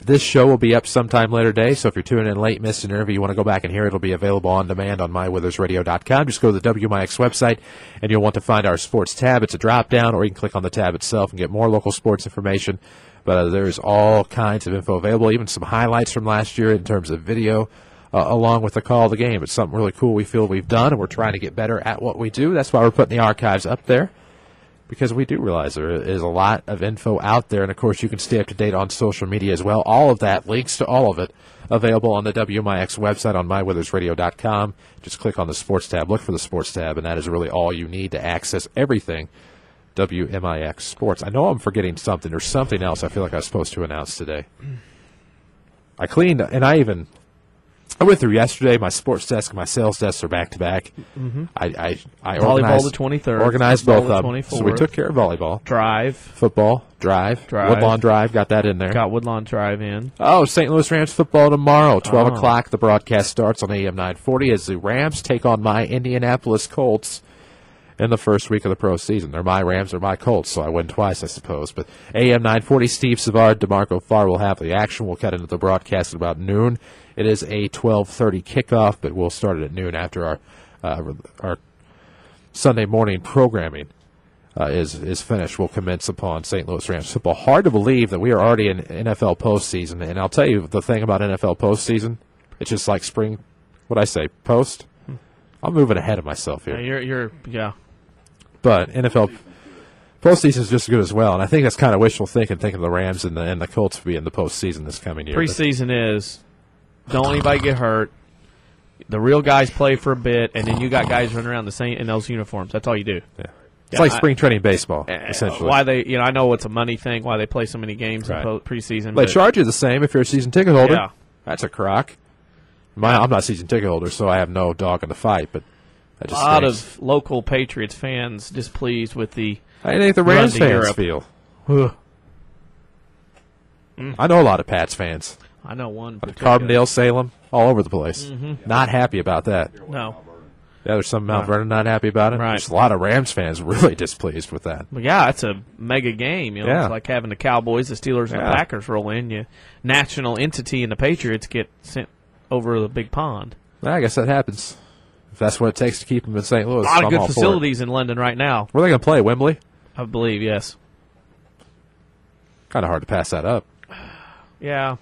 This show will be up sometime later today, so if you're tuning in late, missed an interview, you want to go back and hear it, it'll be available on demand on mywithersradio.com. Just go to the WMIX website, and you'll want to find our sports tab. It's a drop-down, or you can click on the tab itself and get more local sports information. But there's all kinds of info available, even some highlights from last year in terms of video, along with the call of the game. It's something really cool we feel we've done, and we're trying to get better at what we do. That's why we're putting the archives up there, because we do realize there is a lot of info out there. And, of course, you can stay up to date on social media as well. All of that, links to all of it, available on the WMIX website on mywithersradio.com. Just click on the sports tab, look for the sports tab, and that is really all you need to access everything WMIX Sports. I know I'm forgetting something. There's something else I feel like I was supposed to announce today. I cleaned, and I went through yesterday. My sports desk and my sales desk are back to back. I volleyball the 23rd. Organized both of them. So we took care of volleyball. Drive. Football. Drive. Woodlawn Drive. Got that in there. Got Woodlawn Drive in. Oh, St. Louis Rams football tomorrow. 12 o'clock. The broadcast starts on AM 940 as the Rams take on my Indianapolis Colts in the first week of the pro season. They're my Rams, they're my Colts, so I win twice, I suppose. But AM 940, Steve Savard, DeMarco Farr will have the action. We'll cut into the broadcast at about noon. It is a 12:30 kickoff, but we'll start it at noon after our Sunday morning programming is finished. We'll commence upon St. Louis Rams football. Hard to believe that we are already in NFL postseason, and I'll tell you the thing about NFL postseason, it's just like spring, post? I'm moving ahead of myself here. Yeah. But NFL postseason is just as good as well, and I think that's kind of wishful thinking the Rams and the Colts will be in the postseason this coming year. Preseason is don't anybody get hurt. The real guys play for a bit, and then you got guys running around in those uniforms. That's all you do. Yeah. It's like spring training baseball, essentially. Why they, I know it's a money thing, why they play so many games in preseason. They charge you the same if you're a season ticket holder. Yeah. That's a crock. I'm not a season ticket holder, so I have no dog in the fight, but that just a lot stinks. of local Patriots fans displeased with the I think the Rams fans feel. I know a lot of Pats fans. I know one. Carbondale, Salem, all over the place. Not happy about that. No. Yeah, there's some Mount Vernon not happy about it. Right. There's a lot of Rams fans really displeased with that. Well, yeah, it's a mega game. It's like having the Cowboys, the Steelers, and the Packers roll in. National entity and the Patriots get sent over the big pond. Well, I guess that happens. If that's what it takes to keep them in St. Louis. A lot of good facilities in London right now. Where are they going to play? Wembley? I believe, yes. Kind of hard to pass that up. Yeah.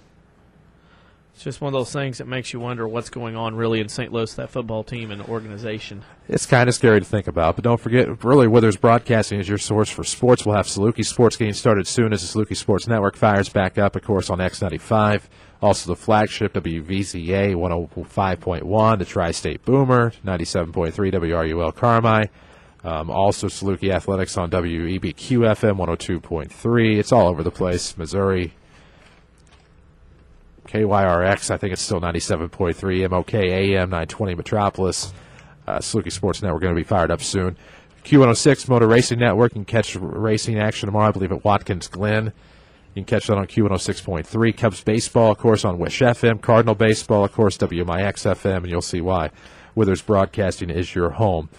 It's just one of those things that makes you wonder what's going on really in St. Louis, that football team and the organization. It's kind of scary to think about, but don't forget, really, Withers Broadcasting is your source for sports. We'll have Saluki Sports getting started soon as the Saluki Sports Network fires back up, of course, on X95. Also the flagship WVZA 105.1, the Tri-State Boomer, 97.3 WRUL Carmi. Also Saluki Athletics on WEBQ FM 102.3. It's all over the place. Missouri. KYRX, I think it's still 97.3. MOK AM 920 Metropolis. Saluki Sports Network going to be fired up soon. Q106 Motor Racing Network. You can catch racing action tomorrow, I believe, at Watkins Glen. You can catch that on Q106.3. Cubs baseball, of course, on Wish FM. Cardinal baseball, of course, WMIX FM, and you'll see why. Withers Broadcasting is your home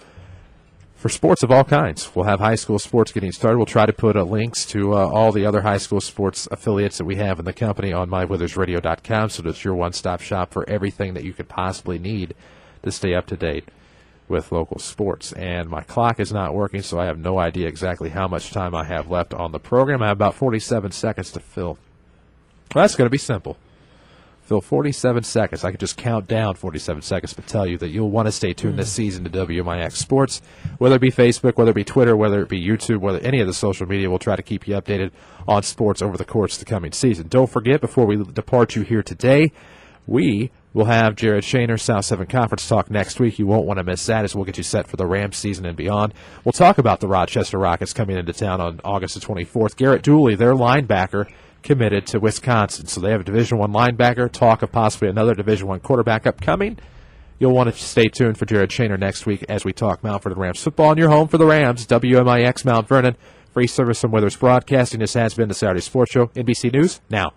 for sports of all kinds. We'll have high school sports getting started. We'll try to put links to all the other high school sports affiliates that we have in the company on mywithersradio.com, so that's your one-stop shop for everything that you could possibly need to stay up to date with local sports. And my clock is not working, so I have no idea exactly how much time I have left on the program. I have about 47 seconds to fill. Well, that's going to be simple. Fill 47 seconds. I could just count down 47 seconds to tell you that you'll want to stay tuned this season to WMIX Sports, whether it be Facebook, whether it be Twitter, whether it be YouTube, whether any of the social media. We'll try to keep you updated on sports over the course of the coming season. Don't forget, before we depart you here today, we will have Jared Shaner, South 7 Conference Talk next week. You won't want to miss that, as we'll get you set for the Rams season and beyond. We'll talk about the Rochester Rockets coming into town on August the 24th. Garrett Dooley, their linebacker, committed to Wisconsin. So they have a Division I linebacker, talk of possibly another Division I quarterback upcoming. You'll want to stay tuned for Jared Shaner next week as we talk Mount Vernon Rams football on your home for the Rams, WMIX Mount Vernon. Free service from Withers Broadcasting. This has been the Saturday Sports Show. NBC News now.